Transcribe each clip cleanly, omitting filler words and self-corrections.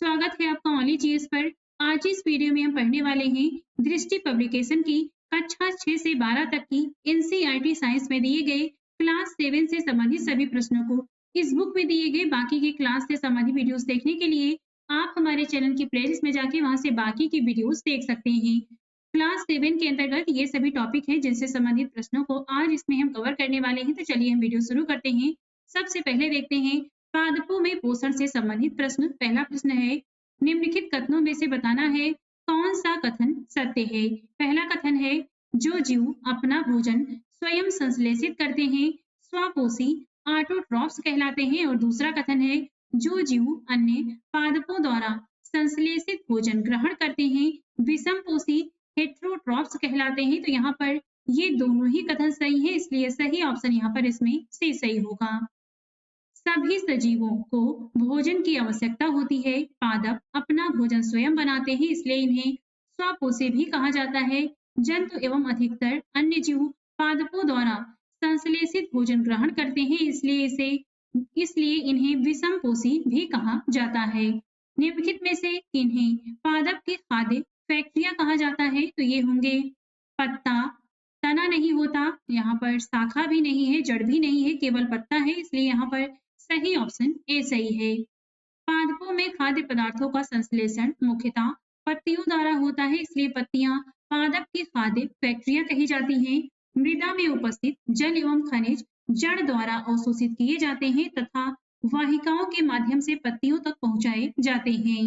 स्वागत है आपका ओनली जीएस पर। आज इस वीडियो में हम पढ़ने वाले हैं दृष्टि पब्लिकेशन की कक्षा 6 से 12 तक की एनसीईआरटी साइंस में दिए गए क्लास 7 से संबंधित सभी प्रश्नों को। इस बुक में दिए गए बाकी के क्लास से संबंधित वीडियोस देखने के लिए आप हमारे चैनल की प्लेलिस्ट में जाके वहां से बाकी की वीडियोस देख सकते हैं। क्लास 7 के अंतर्गत ये सभी टॉपिक हैं जिनसे संबंधित प्रश्नों को आज इसमें हम कवर करने वाले हैं। तो चलिए हम वीडियो शुरू करते हैं। सबसे पहले देखते हैं पादपों में पोषण से संबंधित प्रश्न। पहला प्रश्न है, निम्नलिखित कथनों में से बताना है कौन सा कथन सत्य है। पहला कथन है, जो जीव अपना भोजन स्वयं संश्लेषित करते हैं स्वपोषी ऑटोट्रॉफ्स कहलाते हैं। और दूसरा कथन है, जो जीव अन्य पादपों द्वारा संश्लेषित भोजन ग्रहण करते हैं विषमपोषी हेटेरोट्रॉफ्स कहलाते हैं। तो यहाँ पर ये दोनों ही कथन सही है, इसलिए सही ऑप्शन यहाँ पर इसमें सी सही होगा। सभी सजीवों को भोजन की आवश्यकता होती है। पादप अपना भोजन स्वयं बनाते हैं, इसलिए इन्हें स्वपोषी भी कहा जाता है। जंतु एवं अधिकतर अन्य जीव पादपों द्वारा संश्लेषित भोजन ग्रहण करते हैं, इसलिए इन्हें विषमपोषी भी कहा जाता है। निम्नलिखित में से किन्हें पादप की खाद्य फैक्ट्रिया कहा जाता है? तो ये होंगे पत्ता, तना नहीं होता, यहाँ पर शाखा भी नहीं है, जड़ भी नहीं है, केवल पत्ता है, इसलिए यहाँ पर सही ऑप्शन ए सही है। पादपों में खाद्य पदार्थों का संश्लेषण मुख्यतः पत्तियों द्वारा होता है, इसलिए पत्तियां पादप की खाद्य फैक्ट्रिया कही जाती हैं। मृदा में उपस्थित जल एवं खनिज जड़ द्वारा अवशोषित किए जाते हैं तथा वाहिकाओं के माध्यम से पत्तियों तक पहुंचाए जाते हैं।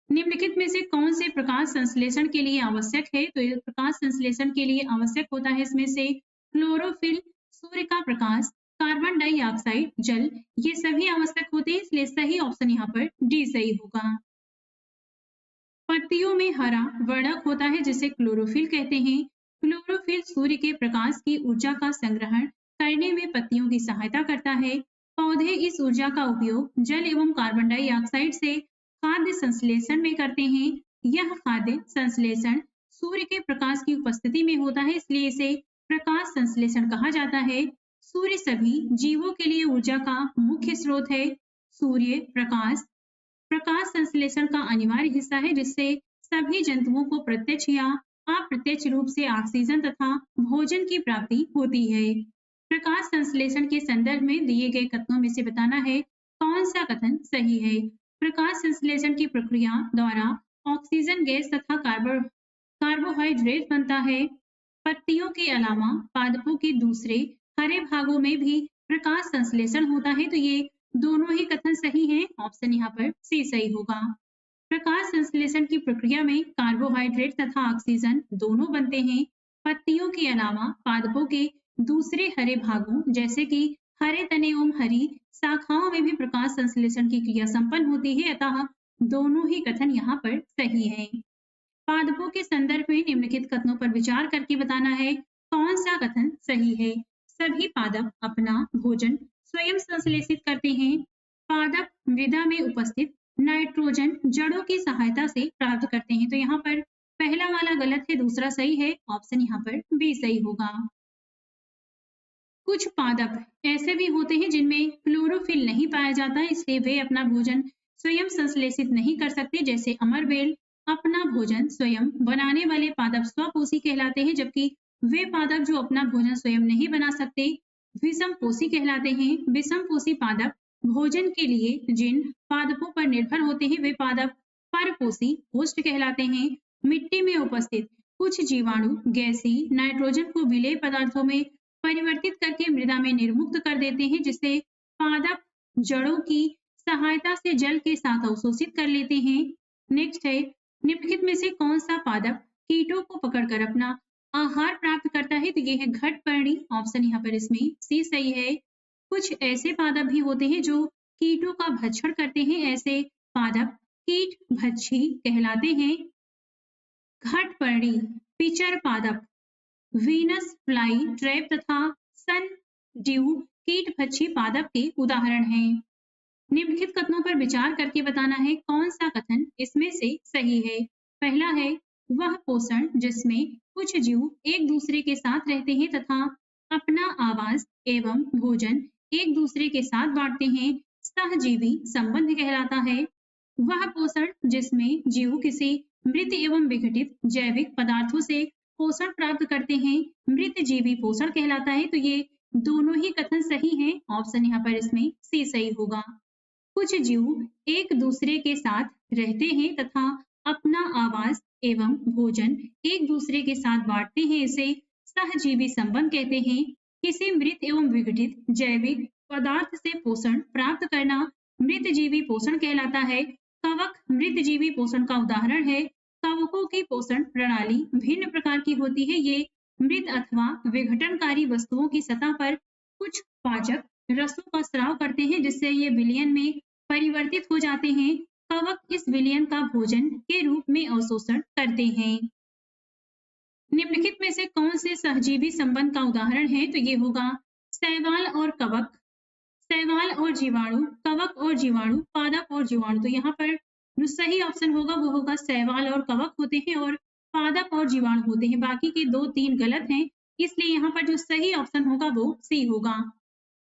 निम्नलिखित में से कौन से प्रकाश संश्लेषण के लिए आवश्यक है? तो ये प्रकाश संश्लेषण के लिए आवश्यक होता है इसमें से क्लोरोफिल, सूर्य का प्रकाश, कार्बन डाइऑक्साइड, जल, ये सभी आवश्यक होते हैं, इसलिए सही ऑप्शन यहाँ पर डी सही होगा। पत्तियों में हरा वर्णक होता है जिसे क्लोरोफिल कहते हैं। क्लोरोफिल सूर्य के प्रकाश की ऊर्जा का संग्रहण करने में पत्तियों की सहायता करता है। पौधे इस ऊर्जा का उपयोग जल एवं कार्बन डाइऑक्साइड से खाद्य संश्लेषण में करते हैं। यह खाद्य संश्लेषण सूर्य के प्रकाश की उपस्थिति में होता है, इसलिए इसे प्रकाश संश्लेषण कहा जाता है। सूर्य सभी जीवों के लिए ऊर्जा का मुख्य स्रोत है। सूर्य प्रकाश प्रकाश संश्लेषण का अनिवार्य हिस्सा है, जिससे सभी जंतुओं को प्रत्यक्ष या अप्रत्यक्ष रूप से ऑक्सीजन तथा भोजन की प्राप्ति होती है। प्रकाश संश्लेषण के संदर्भ में दिए गए कथनों में से बताना है कौन सा कथन सही है। प्रकाश संश्लेषण की प्रक्रिया द्वारा ऑक्सीजन गैस तथा कार्बोहाइड्रेट बनता है। पत्तियों के अलावा पादपों के दूसरे हरे भागों में भी प्रकाश संश्लेषण होता है, तो ये दोनों ही कथन सही हैं। ऑप्शन यहाँ पर सी सही होगा। प्रकाश संश्लेषण की प्रक्रिया में कार्बोहाइड्रेट तथा ऑक्सीजन दोनों बनते हैं। पत्तियों के अलावा पादपों के दूसरे हरे भागों जैसे कि हरे तने एवं हरी शाखाओं में भी प्रकाश संश्लेषण की क्रिया संपन्न होती है, अतः दोनों ही कथन यहाँ पर सही है। पादपों के संदर्भ में निम्नलिखित कथनों पर विचार करके बताना है कौन सा कथन सही है। सभी पादप अपना भोजन स्वयं संश्लेषित करते हैं। पादप मृदा में उपस्थित नाइट्रोजन जड़ों की सहायता से प्राप्त करते हैं। तो यहाँ पर पहला वाला गलत है, दूसरा सही है। ऑप्शन यहाँ पर बी सही होगा। कुछ पादप ऐसे भी होते हैं जिनमें क्लोरोफिल नहीं पाया जाता, इसलिए वे अपना भोजन स्वयं संश्लेषित नहीं कर सकते। जैसे अमरबेल अपना भोजन स्वयं बनाने वाले पादप स्वपोषी कहलाते हैं, जबकि वे पादप जो अपना भोजन स्वयं नहीं बना सकते विषमपोषी कहलाते हैं। विषमपोषी पादप भोजन के लिए जिन पादपों पर निर्भर होते हैं वे पादप परपोषी होस्ट कहलाते हैं। मिट्टी में उपस्थित कुछ जीवाणु गैसीय नाइट्रोजन को विलेय पदार्थों में परिवर्तित करके मृदा में निर्मुक्त कर देते हैं, जिससे पादप जड़ों की सहायता से जल के साथ अवशोषित कर लेते हैं। नेक्स्ट है, निम्नलिखित में से कौन सा पादप कीटों को पकड़कर अपना आहार प्राप्त करता है? तो ये है घटपर्णी। ऑप्शन यहाँ पर इसमें सी सही है। कुछ ऐसे पादप भी होते हैं जो कीटों का भक्षण करते हैं, ऐसे पादप कीट भक्षी कहलाते हैं। घटपर्णी पिचर पादप वीनस फ्लाई ट्रैप तथा सन ड्यू कीट भक्षी पादप के उदाहरण हैं। निम्नलिखित कथनों पर विचार करके बताना है कौन सा कथन इसमें से सही है। पहला है, वह पोषण जिसमें कुछ जीव एक दूसरे के साथ रहते हैं तथा अपना आवास एवं भोजन एक दूसरे के साथ बांटते हैं सहजीवी संबंध कहलाता है। वह पोषण जिसमें जीव किसी मृत एवं विघटित जैविक पदार्थों से पोषण प्राप्त करते हैं मृत जीवी पोषण कहलाता है। तो ये दोनों ही कथन सही हैं। ऑप्शन यहाँ पर इसमें सी सही होगा। कुछ जीव एक दूसरे के साथ रहते हैं तथा अपना आवास एवं भोजन एक दूसरे के साथ बांटते हैं, इसे सहजीवी संबंध कहते हैं। किसी मृत एवं विघटित जैविक पदार्थ से पोषण प्राप्त करना मृत जीवी पोषण कहलाता है। कवक मृत जीवी पोषण का उदाहरण है। कवकों की पोषण प्रणाली भिन्न प्रकार की होती है। ये मृत अथवा विघटनकारी वस्तुओं की सतह पर कुछ पाचक रसों का स्राव करते हैं, जिससे ये विलयन में परिवर्तित हो जाते हैं। कवक इस विलयन का भोजन के रूप में अवशोषण करते हैं। निम्नलिखित में से कौन से सहजीवी संबंध का उदाहरण है? तो ये होगा शैवाल और कवक, शैवाल और जीवाणु, कवक और जीवाणु, पादप और जीवाणु। तो यहाँ पर जो सही ऑप्शन होगा वो होगा शैवाल और कवक होते हैं और पादप और जीवाणु होते हैं। बाकी के 2-3 गलत हैं, इसलिए यहाँ पर जो सही ऑप्शन होगा वो सी होगा।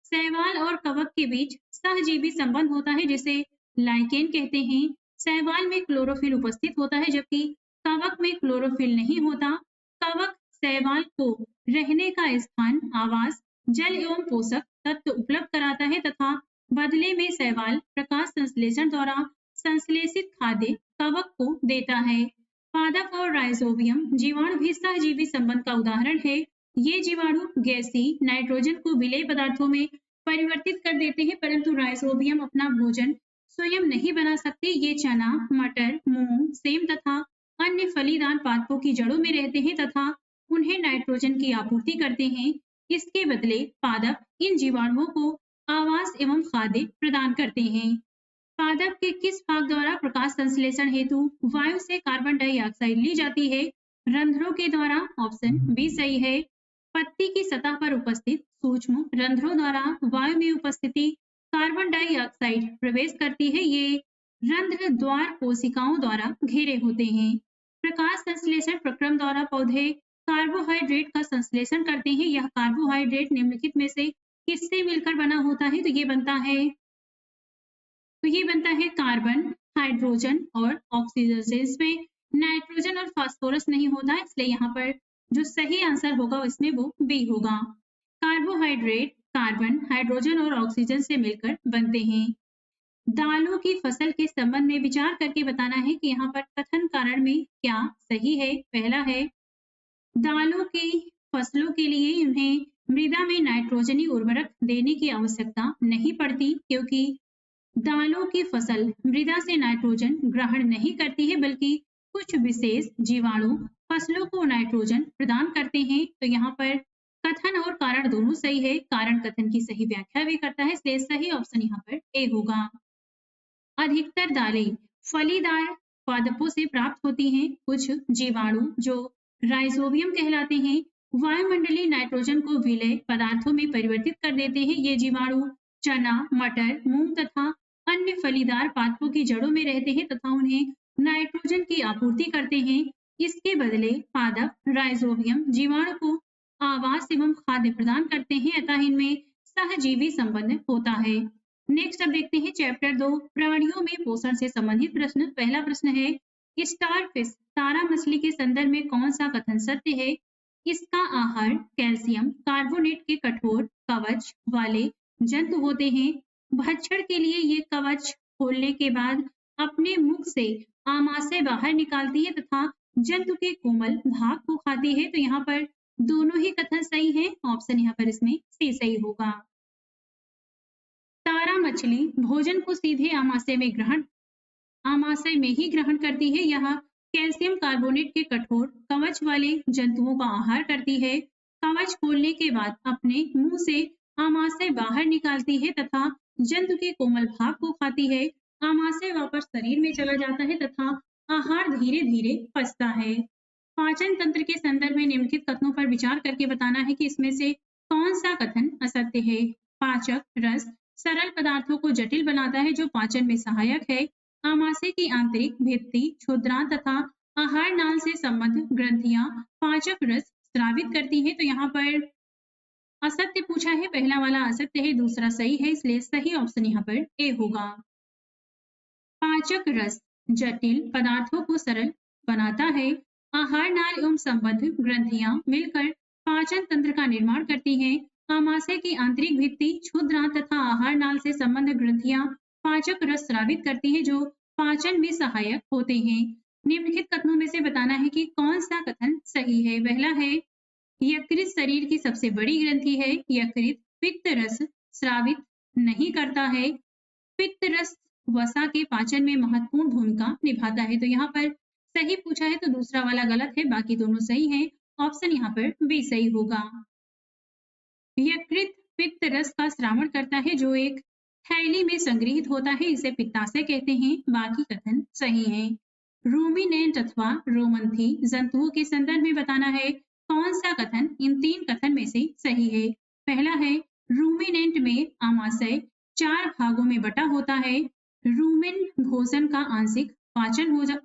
शैवाल और कवक के बीच सहजीवी संबंध होता है जिसे लाइकेन कहते हैं। शैवाल में क्लोरोफिल उपस्थित होता है जबकि कवक में क्लोरोफिल नहीं होता। कवक शैवाल को रहने का स्थान, आवास, जल एवं पोषक तत्व उपलब्ध कराता है तथा बदले में शैवाल प्रकाश संश्लेषण द्वारा संश्लेषित खाद्य कवक को देता है। पादप और राइजोबियम जीवाणु भी सहजीवी संबंध का उदाहरण है। ये जीवाणु गैसीय नाइट्रोजन को विलेय पदार्थों में परिवर्तित कर देते हैं, परंतु राइजोबियम अपना भोजन स्वयं नहीं बना सकते। ये चना, मटर, मूंग, सेम तथा अन्य फलीदार पादपों की जड़ों में रहते हैं तथा उन्हें नाइट्रोजन की आपूर्ति करते हैं। इसके बदले पादप इन जीवाणुओं को आवास एवं खाद्य प्रदान करते हैं। पादप के किस भाग द्वारा प्रकाश संश्लेषण हेतु वायु से कार्बन डाइऑक्साइड ली जाती है? रंध्रों के द्वारा। ऑप्शन बी सही है। पत्ती की सतह पर उपस्थित सूक्ष्म रंध्रों द्वारा वायु में उपस्थिति कार्बन डाइऑक्साइड प्रवेश करती है। ये रंध्र द्वार कोशिकाओं द्वारा घेरे होते हैं। प्रकाश संश्लेषण प्रक्रम द्वारा पौधे कार्बोहाइड्रेट का संश्लेषण करते हैं। यह कार्बोहाइड्रेट निम्नलिखित में से किससे मिलकर बना होता है? तो ये बनता है कार्बन, हाइड्रोजन और ऑक्सीजन से। इसमें नाइट्रोजन और फास्फोरस नहीं होता, इसलिए यहाँ पर जो सही आंसर होगा इसमें वो बी होगा। कार्बोहाइड्रेट कार्बन, हाइड्रोजन और ऑक्सीजन से मिलकर बनते हैं। दालों की फसल के संबंध में विचार करके बताना है कि यहाँ पर कथन कारण में क्या सही है। पहला है दालों की फसलों के लिए उन्हें मृदा में नाइट्रोजनी उर्वरक देने की आवश्यकता नहीं पड़ती, क्योंकि दालों की फसल मृदा से नाइट्रोजन ग्रहण नहीं करती है, बल्कि कुछ विशेष जीवाणु फसलों को नाइट्रोजन प्रदान करते हैं। तो यहाँ पर कथन और कारण दोनों सही है। कारण कथन की सही व्याख्या भी करता है, इसलिए सही ऑप्शन यहाँ पर ए होगा। अधिकतर दालें फलीदार पादपों से प्राप्त होती हैं। कुछ जीवाणु जो राइजोबियम कहलाते हैं वायुमंडलीय नाइट्रोजन को विलेय पदार्थों में परिवर्तित कर देते हैं। ये जीवाणु चना, मटर, मूंग तथा अन्य फलीदार पादपों की जड़ों में रहते हैं तथा उन्हें नाइट्रोजन की आपूर्ति करते हैं। इसके बदले पादप राइजोबियम जीवाणु को आवास एवं खाद्य प्रदान करते हैं, अतः इनमें सहजीवी संबंध होता है। नेक्स्ट अब देखते हैं चैप्टर 2 प्राणियों में पोषण से संबंधित प्रश्न। पहला प्रश्न है स्टारफिश तारा मछली के संदर्भ में कौन सा कथन सत्य है? इसका आहार कैल्शियम कार्बोनेट के कठोर कवच वाले जंतु होते हैं। भक्षण के लिए ये कवच खोलने के बाद अपने मुख से आमाशय बाहर निकालती है तथा जंतु के कोमल भाग को खाती है। तो यहाँ पर दोनों ही कथन सही है। ऑप्शन यहाँ पर इसमें सी सही होगा। तारा मछली भोजन को सीधे आमाशय में ही ग्रहण करती है। यह कैल्शियम कार्बोनेट के कठोर कवच वाले जंतुओं का आहार करती है। कवच खोलने के बाद अपने मुंह से आमाशय बाहर निकालती है तथा जंतु के कोमल भाग को खाती है। आमाशय वापस शरीर में चला जाता है तथा आहार धीरे धीरे पचता है। पाचन तंत्र के संदर्भ में निम्नलिखित कथनों पर विचार करके बताना है कि इसमें से कौन सा कथन असत्य है। पाचक रस सरल पदार्थों को जटिल बनाता है जो पाचन में सहायक है। आमाशय की आंतरिक भित्ति क्षुद्रांत तथा आहार नाल से संबद्ध ग्रंथियां पाचक रस स्रावित करती है। तो यहाँ पर असत्य पूछा है, पहला वाला असत्य है, दूसरा सही है, इसलिए सही ऑप्शन यहाँ पर ए होगा। पाचक रस जटिल पदार्थों को सरल बनाता है। आहार नाल एवं संबद्ध ग्रंथियां मिलकर पाचन तंत्र का निर्माण करती हैं। आमाशय की आंतरिक भित्ति क्षुद्रांत तथा आहार नाल से संबंध ग्रंथियां पाचक रस स्रावित करती है जो पाचन में सहायक होते हैं। निम्नलिखित कथनों में से बताना है कि कौन सा कथन सही है। पहला है यकृत शरीर की सबसे बड़ी ग्रंथि है। यकृत पित्त रस स्रावित नहीं करता है। पित्त रस वसा के पाचन में महत्वपूर्ण भूमिका निभाता है। तो यहाँ पर सही पूछा है तो दूसरा वाला गलत है, बाकी दोनों सही हैं। ऑप्शन यहाँ पर बी सही होगा। यकृत पित्त रस का श्रावण करता है जो एक थैली में संग्रहित होता है, इसे पित्ताशय कहते हैं। बाकी कथन सही है। रूमिनेंट अथवा रोमंथी जंतुओं के संदर्भ में बताना है कौन सा कथन इन तीन कथन में से सही है। पहला है रूमिनेंट में आमाशय 4 भागों में बटा होता है। रूमेन भोजन का आंशिक पाचन हो जा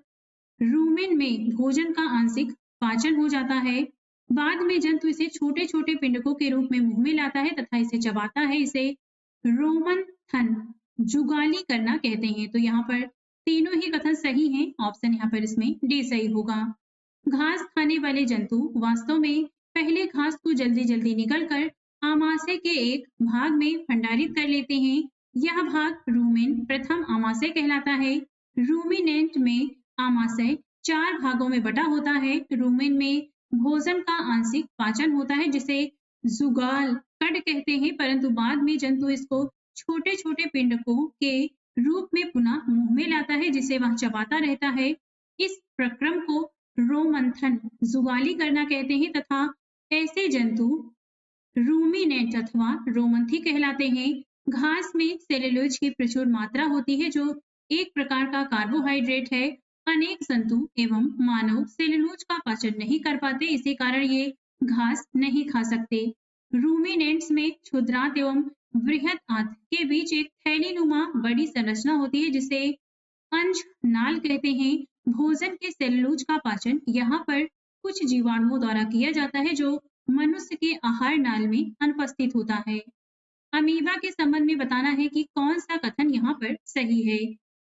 रूमेन में भोजन का आंशिक पाचन हो जाता है। बाद में जंतु इसे छोटे छोटे पिंडकों के रूप में मुंह में लाता है तथा इसे चबाता है। इसे रोमंथन जुगाली करना कहते हैं। तो यहाँ पर तीनों ही कथन सही हैं। ऑप्शन यहाँ पर इसमें डी सही होगा। घास खाने वाले जंतु वास्तव में पहले घास को जल्दी जल्दी निकलकर आमाशय के एक भाग में भंडारित कर लेते हैं। यह भाग रूमेन प्रथम आमाशय कहलाता है। रूमिनेंट में आमाशय 4 भागों में बटा होता है। रूमेन में भोजन का आंशिक पाचन होता है जिसे जुगाल कड कहते हैं, परंतु बाद में जंतु इसको छोटे छोटे पिंडकों के रूप में पुनः मुंह में लाता है जिसे वह चबाता रहता है। इस प्रक्रम को रोमंथन जुगाली करना कहते हैं तथा ऐसे जंतु रूमिनेंट अथवा रोमंथी कहलाते हैं। घास में सेलुलोज की प्रचुर मात्रा होती है जो एक प्रकार का कार्बोहाइड्रेट है। अनेक जंतु एवं मानव सेलुलोज का पाचन नहीं कर पाते, इसी कारण ये घास नहीं खा सकते। रूमिनेंट्स में क्षुद्रांत एवं बृहद आंत के बीच एक थैलीनुमा बड़ी संरचना होती है जिसे अंश नाल कहते हैं। भोजन के सेलुलोज का पाचन यहाँ पर कुछ जीवाणुओं द्वारा किया जाता है जो मनुष्य के आहार नाल में अनुपस्थित होता है। अमीबा के संबंध में बताना है कि कौन सा कथन यहाँ पर सही है।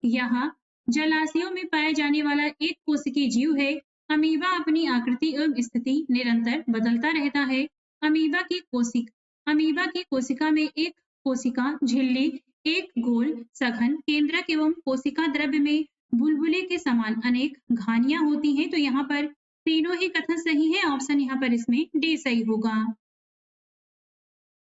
यहाँ जलाशयों में पाए जाने वाला एक कोशिकीय जीव है। अमीबा अपनी आकृति एवं स्थिति निरंतर बदलता रहता है। अमीबा की कोशिका में एक कोशिका झिल्ली, एक गोल सघन केंद्रक एवं कोशिका द्रव्य में बुलबुले के समान अनेक घानियां होती हैं। तो यहाँ पर तीनों ही कथन सही है। ऑप्शन यहाँ पर इसमें डी सही होगा।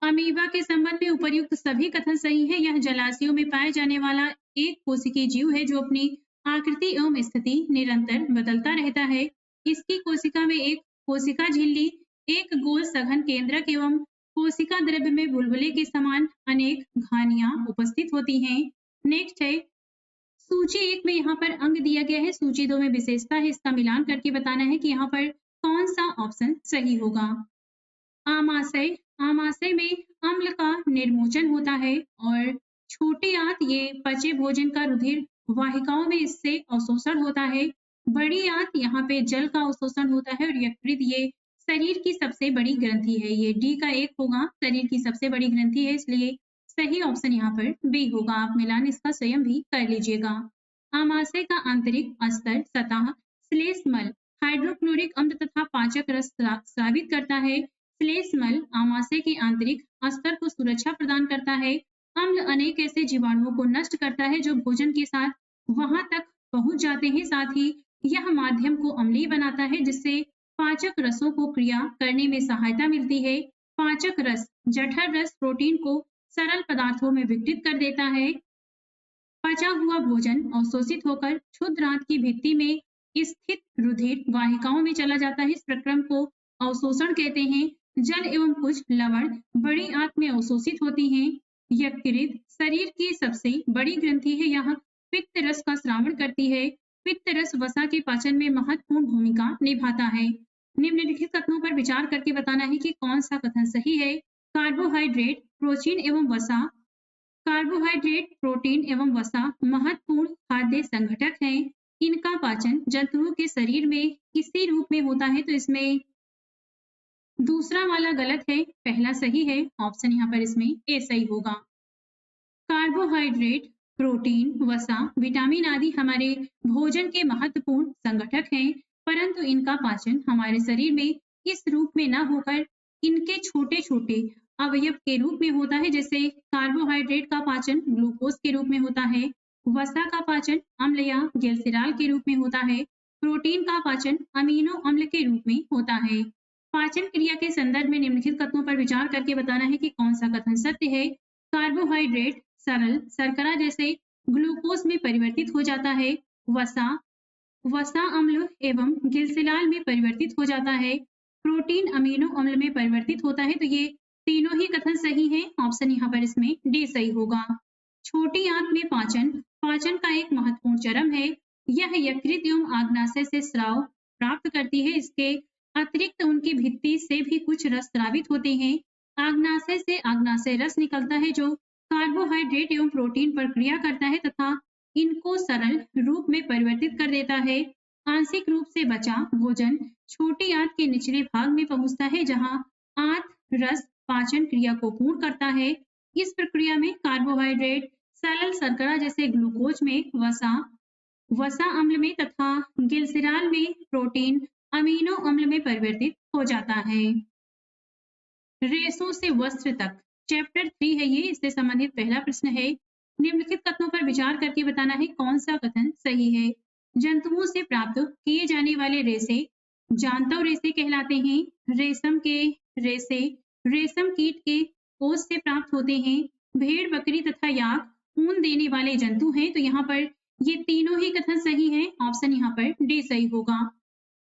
अमीबा के संबंध में उपर्युक्त सभी कथन सही है। यह जलाशयों में पाए जाने वाला एक कोशिकीय जीव है जो अपनी आकृति एवं स्थिति निरंतर बदलता रहता है। इसकी कोशिका में एक कोशिका झिल्ली, एक गोल सघन केंद्रक एवं कोशिका द्रव्य में बुलबुले के समान अनेक घानियां उपस्थित होती हैं। नेक्स्ट है सूची 1 में यहाँ पर अंग दिया गया है, सूची 2 में विशेषता है। इसका मिलान करके बताना है कि यहाँ पर कौन सा ऑप्शन सही होगा। आमाशय में अम्ल का निर्मोचन होता है और छोटे आंत ये पचे भोजन का रुधिर वाहिकाओं में इससे अवशोषण होता है। बड़ी आंत यहाँ पे जल का अवशोषण होता है और यकृत ये शरीर की सबसे बड़ी ग्रंथि है। ये डी का 1 होगा, शरीर की सबसे बड़ी ग्रंथि है, इसलिए सही ऑप्शन यहाँ पर बी होगा। आप मिलान इसका स्वयं भी कर लीजिएगा। आमाशय का आंतरिक स्तर सतह श्लेष्मल हाइड्रोक्लोरिक अम्ल तथा पाचक रस स्रावित करता है। श्लेष्मल आमाशय के आंतरिक स्तर को सुरक्षा प्रदान करता है। अम्ल अनेक ऐसे जीवाणुओं को नष्ट करता है जो भोजन के साथ वहां तक पहुंच जाते हैं। साथ ही यह माध्यम को अम्लीय बनाता है जिससे पाचक रसों को क्रिया करने में सहायता मिलती है। पाचक रस जठर रस प्रोटीन को सरल पदार्थों में विघटित कर देता है। पचा हुआ भोजन अवशोषित होकर क्षुद्रांत की भित्ति में स्थित रुधिर वाहिकाओं में चला जाता है। इस प्रक्रम को अवशोषण कहते हैं। जल एवं कुछ लवण बड़ी आंत में अवशोषित होती हैं। यकृत शरीर की सबसे बड़ी ग्रंथि है। यह पित्त रस का स्रावण करती है। पित्त रस वसा के पाचन में महत्वपूर्ण भूमिका निभाता है। निम्नलिखित कथनों पर विचार करके बताना है कि कौन सा कथन सही है। कार्बोहाइड्रेट प्रोटीन एवं वसा महत्वपूर्ण खाद्य संघटक हैं। इनका पाचन जंतुओं के शरीर में किसी रूप में होता है। तो इसमें दूसरा वाला गलत है, पहला सही है। ऑप्शन यहाँ पर इसमें ए सही होगा। कार्बोहाइड्रेट प्रोटीन, वसा, विटामिन आदि हमारे भोजन के महत्वपूर्ण संगठक हैं, परंतु इनका पाचन हमारे शरीर में इस रूप में न होकर इनके छोटे-छोटे अवयव के रूप में होता है। जैसे कार्बोहाइड्रेट का पाचन ग्लूकोज के रूप में होता है, वसा का पाचन अम्ल या ग्लिसरॉल के रूप में होता है, प्रोटीन का पाचन अमीनो अम्ल के रूप में होता है। पाचन क्रिया के संदर्भ में निम्नलिखित कथनों पर विचार करके बताना है कि कौन सा कथन सत्य है। कार्बोहाइड्रेट सरल शर्करा जैसे ग्लूकोज में परिवर्तित हो जाता है। वसा वसा अम्ल एवं गिलसिलाल में परिवर्तित हो जाता है। प्रोटीन अमीनो अम्ल में परिवर्तित होता है। तो ये तीनों ही कथन सही हैं। ऑप्शन यहाँ पर इसमें डी सही होगा। छोटी आंत में पाचन पाचन का एक महत्वपूर्ण चरम है। यह यकृत एवं आग्नाशय से स्राव प्राप्त करती है। इसके अतिरिक्त उनकी भित्ति से भी कुछ रस स्रावित होते हैं। आग्नाशय से आग्नाशय रस निकलता है जो कार्बोहाइड्रेट एवं प्रोटीन पर क्रिया करता है तथा इनको सरल रूप में परिवर्तित कर देता है। आंशिक रूप से बचा भोजन छोटी आंत के निचले भाग में पहुंचता है जहां आंत रस पाचन क्रिया को पूर्ण करता है। इस प्रक्रिया में कार्बोहाइड्रेट सरल शर्करा जैसे ग्लूकोज में, वसा अम्ल में तथा गिलसिराल में प्रोटीन अमीनो अम्ल में परिवर्तित हो जाता है। रेशों से वस्त्र तक चैप्टर 3 है ये, इससे संबंधित पहला प्रश्न है। निम्नलिखित कथनों पर विचार करके बताना है कौन सा कथन सही है। जंतुओं से प्राप्त किए जाने वाले रेशे जांतव रेशे कहलाते हैं। रेशम के रेशे रेशम कीट के कोष से प्राप्त होते हैं। भेड़, बकरी तथा याक ऊन देने वाले जंतु हैं। तो यहाँ पर ये तीनों ही कथन सही हैं। ऑप्शन यहाँ पर डी सही होगा।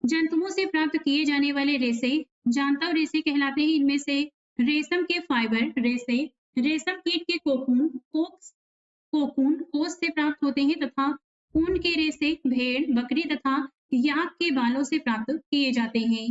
जंतुओं से प्राप्त किए जाने वाले रेशे जांतव रेशे कहलाते हैं। इनमें से रेशम के फाइबर रेशे रेशम कीट के कोकून कोष से प्राप्त होते हैं तथा ऊन के रेशे भेड़, बकरी तथा याक के बालों से प्राप्त किए जाते हैं।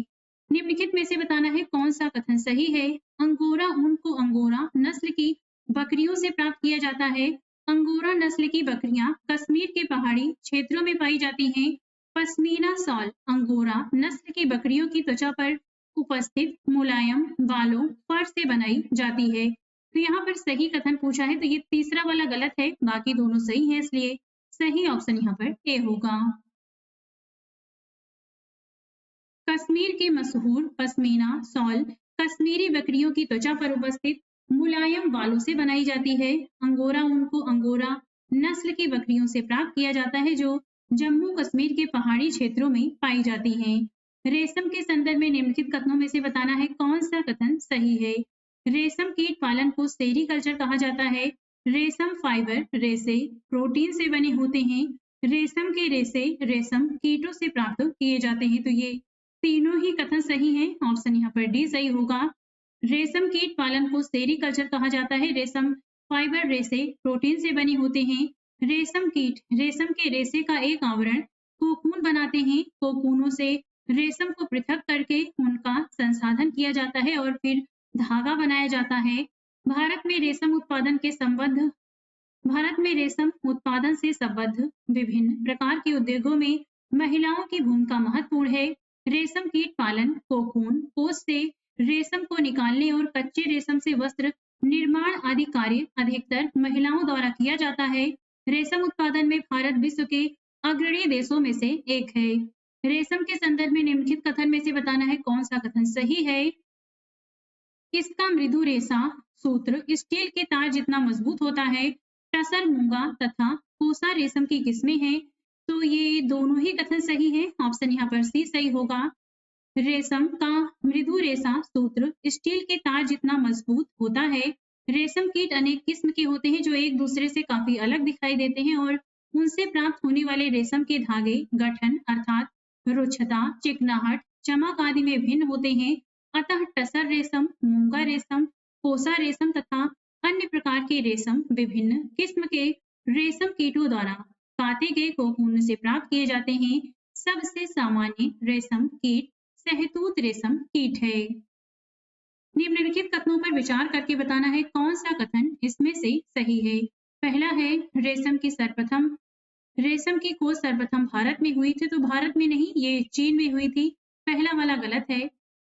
निम्नलिखित में से बताना है कौन सा कथन सही है। अंगोरा ऊन को अंगोरा नस्ल की बकरियों से प्राप्त किया जाता है। अंगोरा नस्ल की बकरियां कश्मीर के पहाड़ी क्षेत्रों में पाई जाती हैं। पश्मीना शॉल अंगोरा नस्ल की बकरियों की त्वचा पर उपस्थित मुलायम बालों फर से बनाई जाती है। तो यहाँ पर सही कथन पूछा है, तो ये तीसरा वाला गलत है, बाकी दोनों सही है, इसलिए सही ऑप्शन यहाँ पर ए होगा। कश्मीर की मशहूर पश्मीना शॉल कश्मीरी बकरियों की त्वचा पर उपस्थित मुलायम बालों से बनाई जाती है। अंगोरा ऊन को अंगोरा नस्ल की बकरियों से प्राप्त किया जाता है जो जम्मू कश्मीर के पहाड़ी क्षेत्रों में पाई जाती हैं। रेशम के संदर्भ में निम्नलिखित कथनों में से बताना है कौन सा कथन सही है। रेशम कीट पालन को सेरीकल्चर कहा जाता है। रेशम फाइबर रेशे प्रोटीन से बने होते हैं। रेशम के रेशे रेशम कीटों से प्राप्त किए जाते हैं। तो ये तीनों ही कथन सही हैं। ऑप्शन यहाँ पर डी सही होगा। रेशम कीट पालन को सेरीकल्चर कहा जाता है। रेशम फाइबर रेशे प्रोटीन से बने होते हैं। रेशम कीट रेशम के रेशे का एक आवरण कोकून बनाते हैं। कोकूनों से रेशम को पृथक करके उनका संसाधन किया जाता है और फिर धागा बनाया जाता है। भारत में रेशम उत्पादन से संबद्ध विभिन्न प्रकार के उद्योगों में महिलाओं की भूमिका महत्वपूर्ण है। रेशम कीट पालन कोकून कोष से रेशम को निकालने और कच्चे रेशम से वस्त्र निर्माण आदि कार्य अधिकतर महिलाओं द्वारा किया जाता है। रेशम उत्पादन में भारत विश्व के अग्रणी देशों में से एक है। रेशम के संदर्भ में निम्नलिखित कथन में से बताना है कौन सा कथन सही है। इसका मृदु रेशा सूत्र स्टील के तार जितना मजबूत होता है। टसर मूंगा तथा कोसा रेशम की किस्में हैं। तो ये दोनों ही कथन सही हैं। ऑप्शन यहाँ पर सी सही होगा। रेशम का मृदु रेशा सूत्र स्टील के तार जितना मजबूत होता है। रेशम कीट अनेक किस्म के होते हैं जो एक दूसरे से काफी अलग दिखाई देते हैं और उनसे प्राप्त होने वाले रेशम के धागे गठन अर्थात रुक्षता, चिकनाहट, चमक आदि में भिन्न होते हैं। अतः टसर रेशम, मूंगा रेशम, कोसा रेशम तथा अन्य प्रकार के रेशम विभिन्न किस्म के रेशम कीटों द्वारा काटे गए कोकून से प्राप्त किए जाते हैं। सबसे सामान्य रेशम कीट सहतूत रेशम कीट है। निम्नलिखित कथनों पर विचार करके बताना है कौन सा कथन इसमें से सही है। पहला है रेशम की खोज सर्वप्रथम भारत में हुई थी। तो भारत में नहीं, ये चीन में हुई थी। पहला वाला गलत है।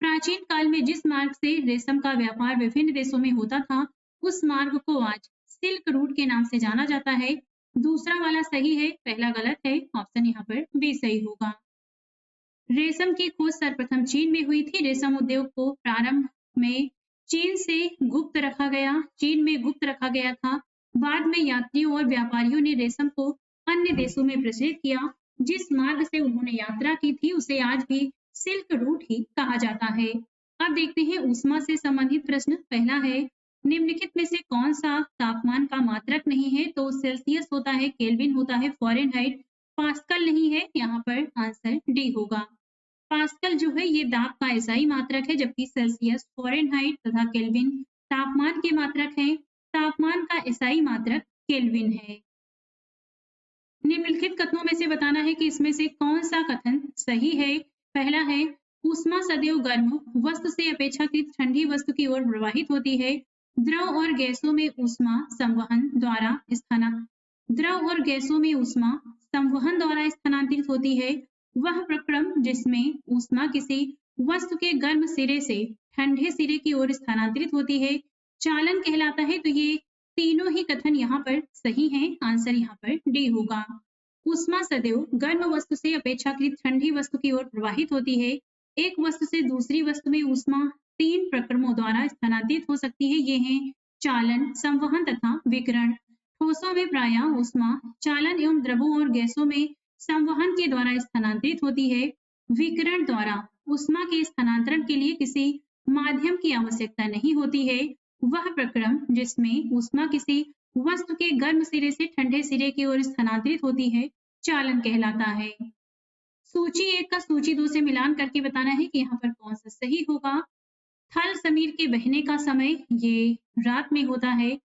प्राचीन काल में जिस मार्ग से रेशम का व्यापार विभिन्न देशों में होता था उस मार्ग को आज सिल्क रूट के नाम से जाना जाता है। दूसरा वाला सही है, पहला गलत है। ऑप्शन यहाँ पर बी सही होगा। रेशम की खोज सर्वप्रथम चीन में हुई थी। रेशम उद्योग को प्रारंभ में चीन से गुप्त रखा गया चीन में गुप्त रखा गया था। बाद में यात्रियों और व्यापारियों ने रेशम को अन्य देशों में प्रचलित किया। जिस मार्ग से उन्होंने यात्रा की थी उसे आज भी सिल्क रूट ही कहा जाता है। अब देखते हैं ऊष्मा से संबंधित प्रश्न। पहला है, निम्नलिखित में से कौन सा तापमान का मात्रक नहीं है? तो सेल्सियस होता है, केल्विन होता है, फ़ारेनहाइट, पास्कल नहीं है। यहाँ पर आंसर डी होगा। पास्कल जो है ये दाब का एसआई मात्रक है, जबकि सेल्सियस, फ़ारेनहाइट तथा केल्विन तापमान के मात्रक हैं। तापमान का एसआई मात्रक केल्विन है। निम्नलिखित कथनों में से बताना है कि इसमें से कौन सा कथन सही है। पहला है, ऊष्मा सदैव गर्म वस्तु से अपेक्षाकृत ठंडी वस्तु की ओर प्रवाहित होती है। द्रव और गैसों में ऊष्मा संवहन द्वारा स्थानांतरित होती है। वह प्रक्रम जिसमें ऊष्मा किसी वस्तु के गर्म सिरे से ठंडे सिरे की ओर स्थानांतरित होती है, चालन कहलाता है। तो ये तीनों ही कथन यहाँ पर सही हैं। आंसर यहाँ पर डी होगा। ऊष्मा सदैव गर्म वस्तु से अपेक्षाकृत ठंडी वस्तु की ओर प्रवाहित होती है। एक वस्तु से दूसरी वस्तु में ऊष्मा 3 प्रक्रमों द्वारा स्थानांतरित हो सकती है। ये हैं चालन, संवहन तथा विकिरण। ठोसों में प्रायः ऊष्मा चालन एवं द्रवों और गैसों में संवहन के द्वारा स्थानांतरित होती है। विकिरण द्वारा ऊष्मा के स्थानांतरण के लिए किसी माध्यम की आवश्यकता नहीं होती है। वह प्रक्रम जिसमें ऊष्मा किसी वस्तु के गर्म सिरे से ठंडे सिरे की ओर स्थानांतरित होती है, चालन कहलाता है। सूची 1 का सूची 2 से मिलान करके बताना है कि यहाँ पर कौन सा सही होगा। थल समीर के बहने का समय ये रात में होता है।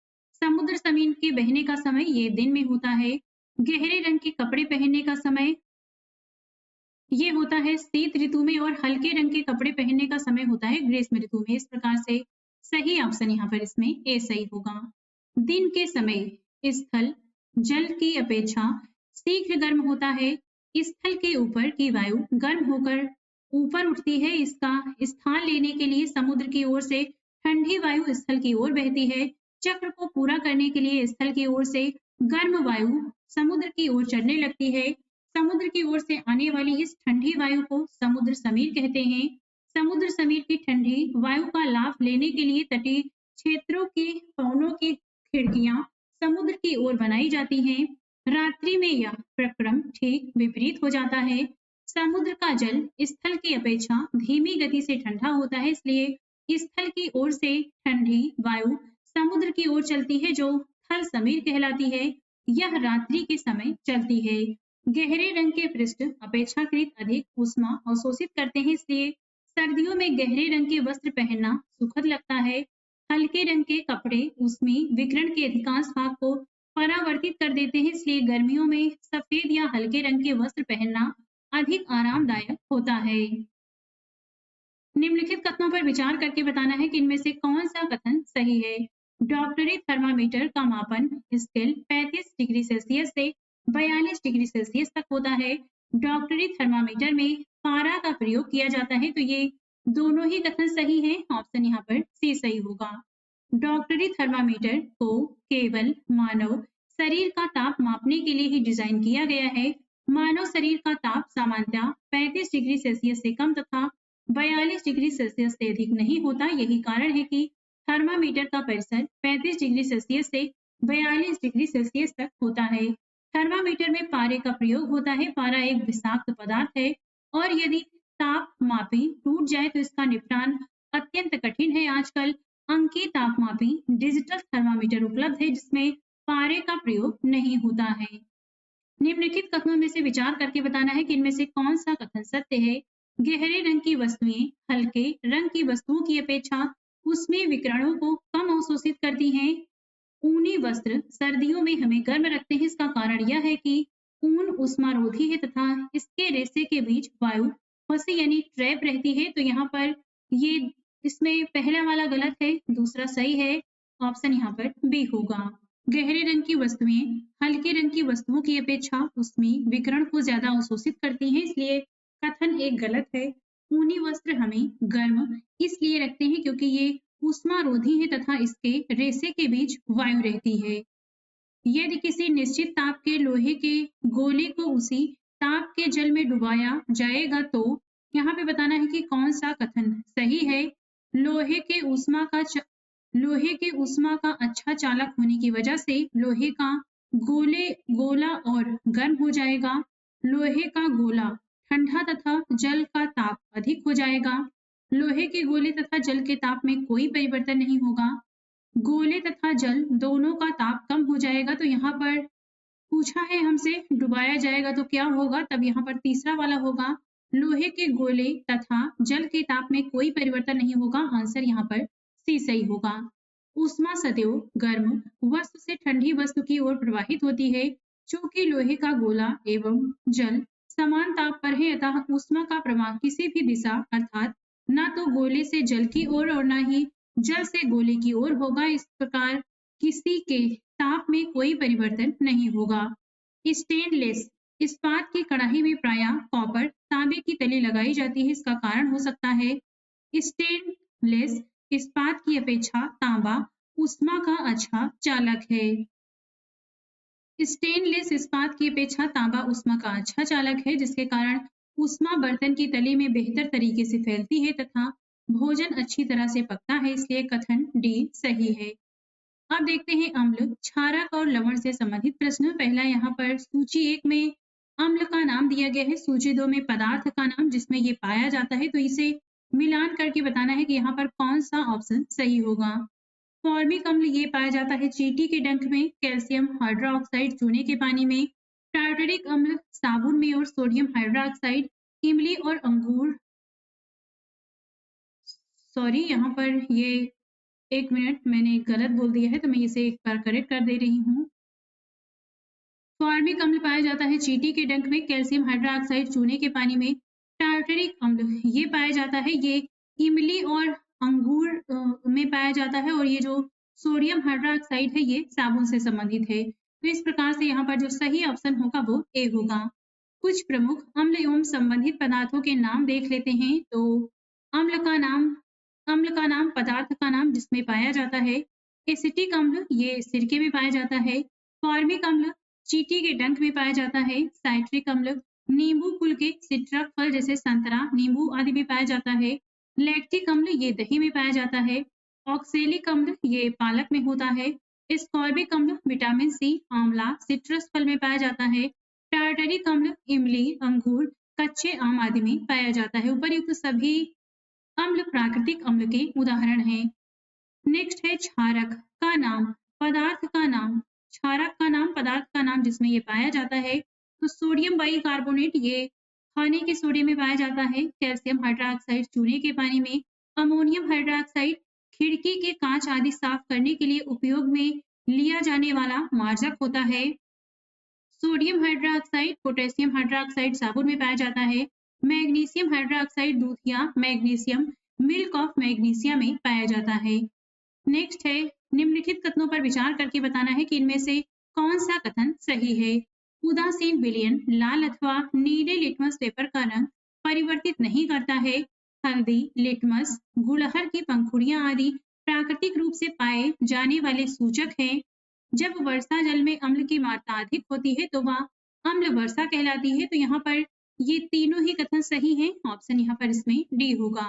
समुद्र समीर के बहने का समय ये दिन में होता है। गहरे रंग के कपड़े पहनने का समय ये होता है शीत ऋतु में, और हल्के रंग के कपड़े पहनने का समय होता है ग्रीष्म ऋतु में। इस प्रकार से सही ऑप्शन यहाँ पर इसमें ए सही होगा। दिन के समय स्थल जल की अपेक्षा शीघ्र गर्म होता है। स्थल के ऊपर की वायु गर्म होकर ऊपर उठती है। इसका स्थान लेने के लिए समुद्र की ओर से ठंडी वायु स्थल की ओर बहती है। चक्र को पूरा करने के लिए स्थल की ओर से गर्म वायु समुद्र की ओर चढ़ने लगती है। समुद्र की ओर से आने वाली इस ठंडी वायु को समुद्र समीर कहते हैं। समुद्र समीर की ठंडी वायु का लाभ लेने के लिए तटीय क्षेत्रों की पवनों की खिड़कियां समुद्र की ओर बनाई जाती हैं। रात्रि में यह प्रक्रम ठीक विपरीत हो जाता है। समुद्र का जल स्थल की अपेक्षा धीमी गति से ठंडा होता है, इसलिए स्थल की ओर से ठंडी वायु समुद्र की ओर चलती है, जो थल समीर कहलाती है। यह रात्रि के समय चलती है। गहरे रंग के पृष्ठ अपेक्षाकृत अधिक ऊष्मा अवशोषित करते हैं, इसलिए सर्दियों में गहरे रंग के वस्त्र पहनना सुखद लगता है। हल्के रंग के कपड़े ऊष्मी विकिरण के अधिकांश भाग को परावर्तित कर देते हैं, इसलिए गर्मियों में सफेद या हल्के रंग के वस्त्र पहनना अधिक आरामदायक होता है। निम्नलिखित कथनों पर विचार करके बताना है कि इनमें से कौन सा कथन सही है। डॉक्टरी थर्मामीटर का मापन स्केल 35 डिग्री सेल्सियस से 42 डिग्री सेल्सियस तक होता है। डॉक्टरी थर्मामीटर में पारा का प्रयोग किया जाता है। तो ये दोनों ही कथन सही हैं। ऑप्शन यहाँ पर सी सही होगा। डॉक्टरी थर्मामीटर को केवल मानव शरीर का ताप मापने के लिए ही डिजाइन किया गया है। मानव शरीर का ताप सामान्यतः 35 डिग्री सेल्सियस से कम तथा 42 डिग्री सेल्सियस से अधिक नहीं होता। यही कारण है कि थर्मामीटर का परिसर 35 डिग्री सेल्सियस से 42 डिग्री सेल्सियस तक होता है। थर्मामीटर में पारे का प्रयोग होता है। पारा एक विषाक्त पदार्थ है, और यदि ताप मापी टूट जाए तो इसका निपटान अत्यंत कठिन है। आजकल अंकीय तापमापी डिजिटल थर्मामीटर उपलब्ध है, जिसमें पारे का प्रयोग नहीं होता है। निम्नलिखित कथनों में से विचार करके बताना है कि इनमें से कौन सा कथन सत्य है। गहरे रंग की वस्तुएं हल्के रंग की वस्तुओं की अपेक्षा उसमें विकिरणों को कम अवशोषित करती हैं। ऊनी वस्त्र सर्दियों में हमें गर्म रखते हैं। इसका कारण यह है कि ऊन उष्मारोधी है तथा इसके रेशे के बीच वायु फंसी यानी ट्रैप रहती है। तो यहाँ पर ये इसमें पहला वाला गलत है, दूसरा सही है। ऑप्शन यहाँ पर बी होगा। गहरे रंग की वस्तुएं हल्के रंग की वस्तुओं की अपेक्षा उसमें विकिरण को ज्यादा अवशोषित करती हैं, इसलिए कथन एक गलत है। ऊनी वस्त्र हमें गर्म इसलिए रखते हैं क्योंकि ये उष्मारोधी है तथा इसके रेशे के बीच वायु रहती है। यदि किसी निश्चित ताप के लोहे के गोले को उसी ताप के जल में डुबाया जाएगा तो यहाँ पे बताना है कि कौन सा कथन सही है। लोहे के ऊष्मा का लोहे के ऊष्मा का अच्छा चालक होने की वजह से लोहे का गोला और गर्म हो जाएगा। लोहे का गोला ठंडा तथा जल का ताप अधिक हो जाएगा। लोहे के गोले तथा जल के ताप में कोई परिवर्तन नहीं होगा। गोले तथा जल दोनों का ताप कम हो जाएगा। तो यहाँ पर पूछा है हमसे डुबाया जाएगा तो क्या होगा, तब यहाँ पर तीसरा वाला होगा। लोहे के गोले तथा जल के ताप में कोई परिवर्तन नहीं होगा। आंसर यहाँ पर सी सही होगा। ऊष्मा सदैव गर्म वस्तु से ठंडी वस्तु की ओर प्रवाहित होती है। चूंकि लोहे का गोला एवं जल समान ताप पर है, अतः ऊष्मा का प्रवाह किसी भी दिशा अर्थात न तो गोले से जल की ओर और न ही जल से गोले की ओर होगा। इस प्रकार किसी के ताप में कोई परिवर्तन नहीं होगा। स्टेनलेस इस्पात की कढ़ाई में प्रायः कॉपर तांबे की तली लगाई जाती है। इसका कारण हो सकता है स्टेनलेस इस्पात की अपेक्षा तांबा ऊष्मा का अच्छा चालक है। स्टेनलेस इस्पात की अपेक्षा तांबा ऊष्मा का अच्छा चालक है, जिसके कारण ऊष्मा बर्तन की तली में बेहतर तरीके से फैलती है तथा भोजन अच्छी तरह से पकता है। इसलिए कथन डी सही है। अब देखते हैं अम्ल, क्षारक और लवण से संबंधित प्रश्न। पहला यहाँ पर सूची 1 में अम्ल का नाम दिया गया है, सूची 2 में पदार्थ का नाम जिसमें ये पाया जाता है। तो इसे मिलान करके बताना है कि यहाँ पर कौन सा ऑप्शन सही होगा। फॉर्मिक अम्ल ये पाया जाता है चींटी के डंक में, कैल्शियम हाइड्रोक्साइड चूने के पानी में, टार्टरिक अम्ल साबुन में और सोडियम हाइड्रोक्साइड इमली और अंगूर। सॉरी, यहाँ पर ये 1 मिनट मैंने गलत बोल दिया है, तो मैं इसे एक बार करेक्ट कर दे रही हूँ। फॉर्मिक अम्ल पाया जाता है चींटी के डंक में, कैल्शियम हाइड्रोक्साइड चूने के पानी में। टार्टरिक अम्ल ये पाया जाता है ये इमली और अंगूर में पाया जाता है, और ये जो सोडियम हाइड्रोक्साइड है ये साबुन से संबंधित है। तो इस प्रकार से यहाँ पर जो सही ऑप्शन होगा वो ए होगा। कुछ प्रमुख अम्ल एवं संबंधित पदार्थों के नाम देख लेते हैं। तो अम्ल का नाम पदार्थ का नाम जिसमें पाया जाता है। एसिटिक अम्ल ये सिरके में पाया जाता है। फॉर्मिक अम्ल चींटी के डंक में पाया जाता है। साइट्रिक अम्ल नींबू कुल के सिट्रक फल जैसे संतरा, नींबू आदि में पाया जाता है। लैक्टिक अम्ल ये दही में पाया जाता है। ऑक्सेलिक अम्ल ये पालक में होता है। स्कॉर्बिक अम्ल विटामिन सी, आंवला, सिट्रस फल में पाया जाता है। टार्टरिक अम्ल इमली, अंगूर, कच्चे आम आदि में पाया जाता है। उपर्युक्त सभी अम्ल प्राकृतिक अम्ल के उदाहरण हैं। नेक्स्ट है क्षारक का नाम पदार्थ का नाम। क्षारक का नाम पदार्थ का नाम जिसमें ये पाया जाता है। तो सोडियम बाइकार्बोनेट ये खाने के सोडे में पाया जाता है। कैल्शियम हाइड्रोक्साइड चूने के पानी में। अमोनियम हाइड्रोक्साइड खिड़की के कांच आदि साफ करने के लिए उपयोग में लिया जाने वाला मार्जक होता है। सोडियम हाइड्रोक्साइड पोटेशियम हाइड्रोक्साइड साबुन में पाया जाता है। मैग्नीशियम हाइड्रोक्साइड दूध या मैग्नीशियम मिल्क ऑफ मैग्नीशिया में पाया जाता है। नेक्स्ट है निम्नलिखित कथनों पर विचार करके बताना है कि इनमें से कौन सा कथन सही है। उदासीन विलयन लाल अथवा नीले लिटमस पेपर का रंग परिवर्तित नहीं करता है। हल्दी, लिटमस, गुड़हल की पंखुड़ियां आदि प्राकृतिक रूप से पाए जाने वाले सूचक हैं। जब वर्षा जल में अम्ल की मात्रा अधिक होती है तो वह अम्ल वर्षा कहलाती है। तो यहाँ पर ये तीनों ही कथन सही हैं। ऑप्शन यहाँ पर इसमें डी होगा।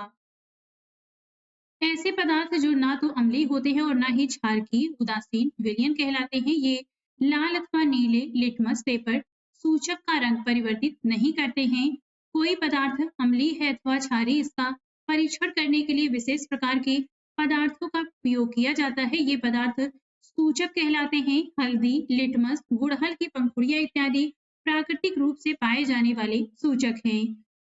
ऐसे पदार्थ जो ना तो अम्लीय होते हैं और ना ही क्षारकीय उदासीन विलयन कहलाते हैं। ये लाल अथवा नीले लिटमस पेपर सूचक का रंग परिवर्तित नहीं करते हैं। कोई पदार्थ अम्लीय है अथवा क्षारीय, इसका परीक्षण करने के लिए विशेष प्रकार के पदार्थों का उपयोग किया जाता है। ये पदार्थ सूचक कहलाते हैं। हल्दी, लिटमस, गुड़हल की पंखुड़ियां इत्यादि प्राकृतिक रूप से पाए जाने वाले सूचक हैं।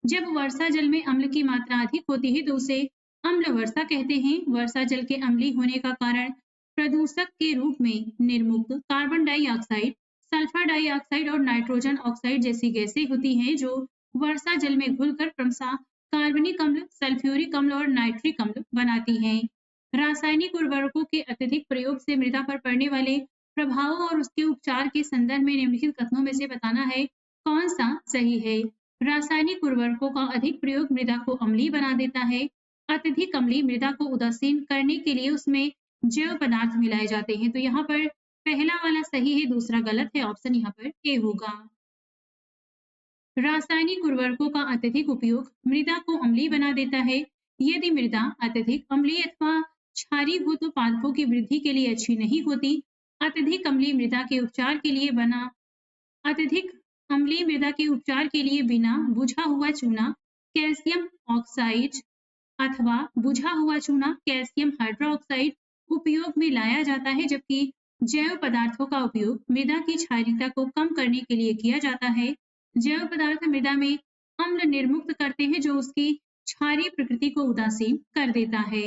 जब वर्षा जल में अम्ल की मात्रा अधिक होती है तो उसे अम्ल वर्षा कहते हैं। वर्षा जल के अम्लीय होने का कारण प्रदूषक के रूप में निर्मुक्त कार्बन डाइऑक्साइड, सल्फर डाइऑक्साइड और नाइट्रोजन ऑक्साइड जैसी गैसें होती हैं, जो वर्षा जल में घुलकर क्रमशः कार्बनिक अम्ल, सल्फ्यूरिक अम्ल और नाइट्रिक अम्ल बनाती हैं। रासायनिक उर्वरकों के अत्यधिक प्रयोग से मृदा पर पड़ने वाले प्रभावों और उसके उपचार के संदर्भ में निम्नलिखित कथनों में से बताना है कौन सा सही है। रासायनिक उर्वरकों का अधिक प्रयोग मृदा को अम्लीय बना देता है। अत्यधिक अम्लीय मृदा को उदासीन करने के लिए उसमें जैव पदार्थ मिलाए जाते हैं। तो यहाँ पर पहला वाला सही है, दूसरा गलत है। ऑप्शन यहाँ पर ए होगा। रासायनिक उर्वरकों का अत्यधिक उपयोग मृदा को अम्लीय बना देता है। यदि मृदा अत्यधिक अम्लीय अथवा क्षारीय हो तो पादपों की वृद्धि के लिए अच्छी नहीं होती। अत्यधिक अम्लीय मृदा के उपचार के लिए बना अत्यधिक अम्लीय मृदा के उपचार के लिए बिना बुझा हुआ चूना कैल्शियम ऑक्साइड अथवा बुझा हुआ चूना कैल्शियम हाइड्रोक्साइड उपयोग में लाया जाता है, जबकि जैव पदार्थों का उपयोग मृदा की क्षारीयता को कम करने के लिए किया जाता है। जैव पदार्थ मृदा में अम्ल निर्मुक्त करते हैं जो उसकी क्षारीय प्रकृति को उदासीन कर देता है।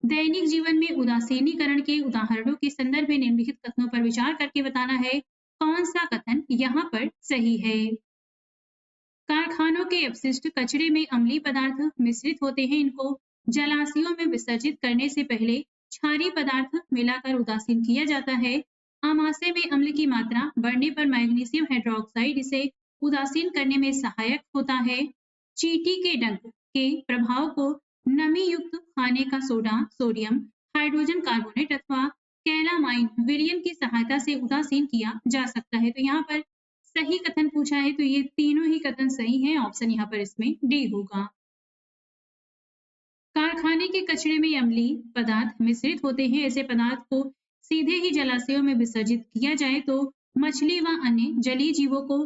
दैनिक जीवन में उदासीनीकरण के उदाहरणों के संदर्भ में निम्नलिखित कथनों पर विचार करके बताना है कौन सा कथन यहाँ पर सही है। कारखानों के अपशिष्ट कचरे में अम्लीय पदार्थ मिश्रित होते हैं। इनको जलाशयों में विसर्जित करने से पहले क्षारीय पदार्थ मिलाकर उदासीन किया जाता है। आमाशय में अम्ल की मात्रा बढ़ने पर मैग्नीशियम हाइड्रोक्साइड इसे उदासीन करने में सहायक होता है। चींटी के डंक के प्रभाव को नमी युक्त खाने का सोडा सोडियम हाइड्रोजन कार्बोनेट अथवा कैलामाइन विलयन की सहायता से उदासीन किया जा सकता है। तो यहाँ पर सही कथन पूछा है, तो ये तीनों ही कथन सही हैं। ऑप्शन यहाँ पर इसमें डी होगा। कारखाने के कचरे में अम्लीय पदार्थ मिश्रित होते हैं। ऐसे पदार्थ को सीधे ही जलाशयों में विसर्जित किया जाए तो मछली व अन्य जलीय जीवों को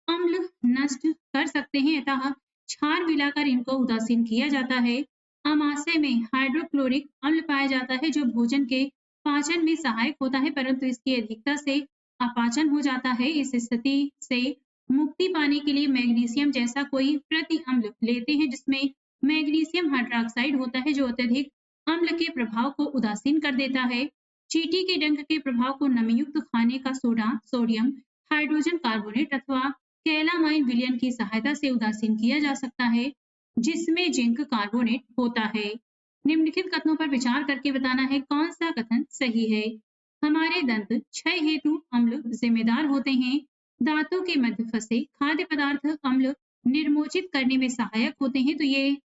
अम्ल नष्ट कर सकते हैं, अतः क्षार मिलाकर इनको उदासीन किया जाता है। आमाशय में हाइड्रोक्लोरिक अम्ल पाया जाता है जो भोजन के पाचन में सहायक होता है, परंतु इसकी अधिकता से अपाचन हो जाता है। इस स्थिति से मुक्ति पाने के लिए मैग्नीशियम जैसा कोई प्रति अम्ल लेते हैं जिसमें मैग्नीशियम हाइड्रोक्साइड होता है जो अत्यधिक अम्ल के प्रभाव को उदासीन कर देता है। चींटी के डंक के प्रभाव को नमीयुक्त खाने का सोडा सोडियम हाइड्रोजन कार्बोनेट अथवा कैलामाइन विलयन की सहायता से उदासीन किया जा सकता है जिसमें जिंक कार्बोनेट होता है। निम्नलिखित कथनों पर विचार करके बताना है कौन सा कथन सही है। हमारे दंत क्षय हेतु अम्ल जिम्मेदार होते हैं। दांतों के मध्य फंसे खाद्य पदार्थ अम्ल निर्मोचित करने में सहायक होते हैं। तो ये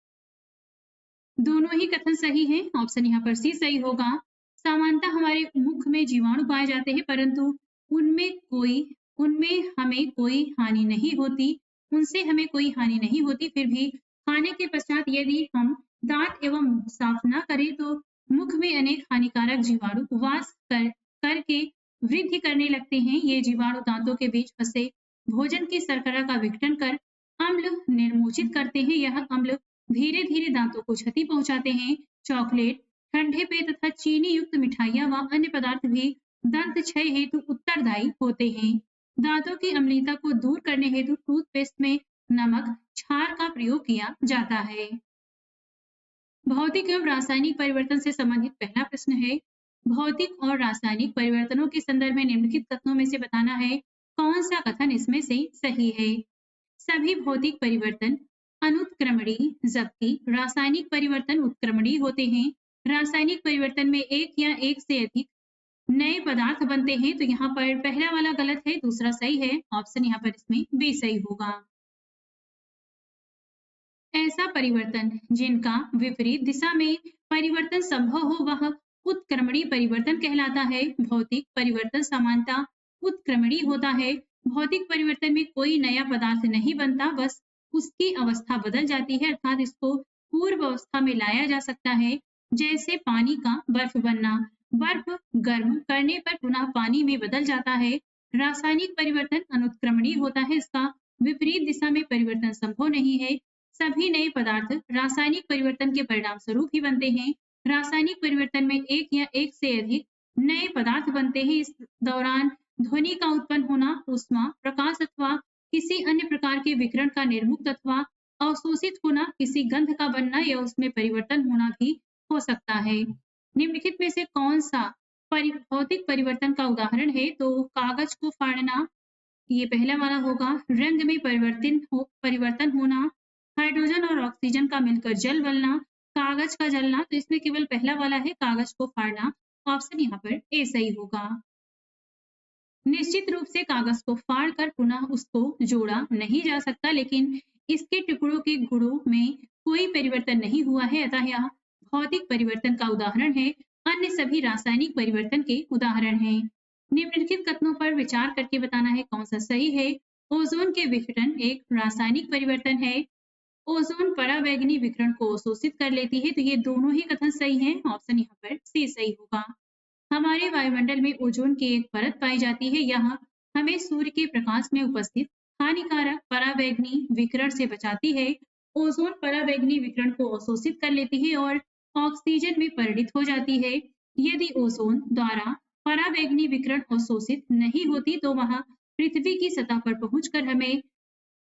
दोनों ही कथन सही हैं। ऑप्शन यहाँ पर सी सही होगा। सामान्यतः हमारे मुख में जीवाणु पाए जाते हैं, परंतु उनमें हमें कोई हानि नहीं होती। उनसे हमें कोई हानि नहीं होती। फिर भी खाने के पश्चात यदि हम दांत एवं मुंह साफ न करें तो मुख में अनेक हानिकारक जीवाणु वास करके वृद्धि करने लगते हैं। ये जीवाणु दांतों के बीच फंसे भोजन की शर्करा का विघटन कर अम्ल निर्मोचित करते हैं। यह अम्ल धीरे धीरे दांतों को क्षति पहुंचाते हैं। चॉकलेट ठंडे पेय तथा चीनी युक्त मिठाइयां व अन्य पदार्थ भी दंत क्षय हेतु उत्तरदायी होते हैं। दांतों की अम्लता को दूर करने हेतु टूथपेस्ट में नमक क्षार का प्रयोग किया जाता है। भौतिक एवं रासायनिक परिवर्तन से संबंधित पहला प्रश्न है। भौतिक और रासायनिक परिवर्तनों के संदर्भ में निम्नलिखित कथनों में से बताना है कौन सा कथन इसमें से सही है। सभी भौतिक परिवर्तन अनुत्क्रमणीय जबकि रासायनिक परिवर्तन उत्क्रमणीय होते हैं। रासायनिक परिवर्तन में एक या एक से अधिक नए पदार्थ बनते हैं। तो यहाँ पर पहला वाला गलत है, दूसरा सही है। ऑप्शन यहाँ पर इसमें बी सही होगा। ऐसा परिवर्तन जिनका विपरीत दिशा में परिवर्तन संभव हो वह उत्क्रमणीय परिवर्तन कहलाता है। भौतिक परिवर्तन सामान्यतः उत्क्रमणीय होता है। भौतिक परिवर्तन में कोई नया पदार्थ नहीं बनता, बस उसकी अवस्था बदल जाती है, अर्थात इसको पूर्व अवस्था में लाया जा सकता है। जैसे पानी का बर्फ बनना, बर्फ गर्म करने पर पुनः पानी में बदल जाता है। रासायनिक परिवर्तन अनुत्क्रमणीय होता है, इसका विपरीत दिशा में परिवर्तन संभव नहीं है। सभी नए पदार्थ रासायनिक परिवर्तन के परिणाम स्वरूप ही बनते हैं। रासायनिक परिवर्तन में एक या एक से अधिक नए पदार्थ बनते हैं। इस दौरान ध्वनि का उत्पन्न होना, ऊष्मा, प्रकाश अथवा किसी अन्य प्रकार के विकिरण का निर्मुक्त अथवा अवशोषित होना, किसी गंध का बनना या उसमें परिवर्तन होना भी हो सकता है। निम्नलिखित में से कौन सा भौतिक परिवर्तन का उदाहरण है। तो कागज को फाड़ना ये पहला वाला होगा। रंग में परिवर्तन होना, हाइड्रोजन और ऑक्सीजन का मिलकर जल बनना, कागज का जलना। तो इसमें केवल पहला वाला है कागज को फाड़ना। ऑप्शन यहाँ पर ए सही होगा। निश्चित रूप से कागज को फाड़कर पुनः उसको जोड़ा नहीं जा सकता, लेकिन इसके टुकड़ों के गुणों में कोई परिवर्तन नहीं हुआ है, अतः यह भौतिक परिवर्तन का उदाहरण है। अन्य सभी रासायनिक परिवर्तन के उदाहरण हैं। निम्नलिखित कथनों पर विचार करके बताना है कौन सा सही है। ओजोन के विघटन एक रासायनिक परिवर्तन है। ओजोन पराबैंगनी विकिरण को अवशोषित कर लेती है, तो ये दोनों ही कथन सही हैं। ऑप्शन यहाँ पर सी सही होगा। हमारे वायुमंडल में ओजोन की एक परत पाई जाती है। यह हमें सूर्य के प्रकाश में उपस्थित हानिकारक पराबैंगनी विकिरण से बचाती है। ओजोन पराबैंगनी विकिरण को अवशोषित कर लेती है और ऑक्सीजन में परिणित हो जाती है। यदि ओजोन द्वारा पराबैंगनी विकिरण अवशोषित नहीं होती तो वह पृथ्वी की सतह पर पहुंचकर हमें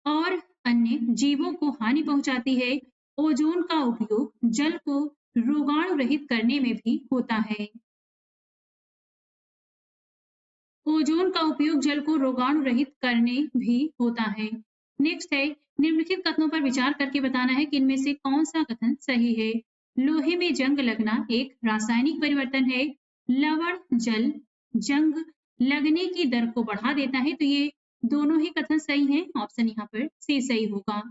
और अन्य जीवों को हानि पहुंचाती है। ओजोन का उपयोग जल को रोगाणु रहित करने में भी होता है। ओजोन का उपयोग जल को रोगाणु रहित करने भी होता है। नेक्स्ट है, निम्नलिखित कथनों पर विचार करके बताना है कि इनमें से कौन सा कथन सही है। लोहे में जंग लगना एक रासायनिक परिवर्तन है। लवण जल जंग लगने की दर को बढ़ा देता है, तो ये दोनों ही कथन सही हैं। ऑप्शन यहाँ पर सी सही होगा।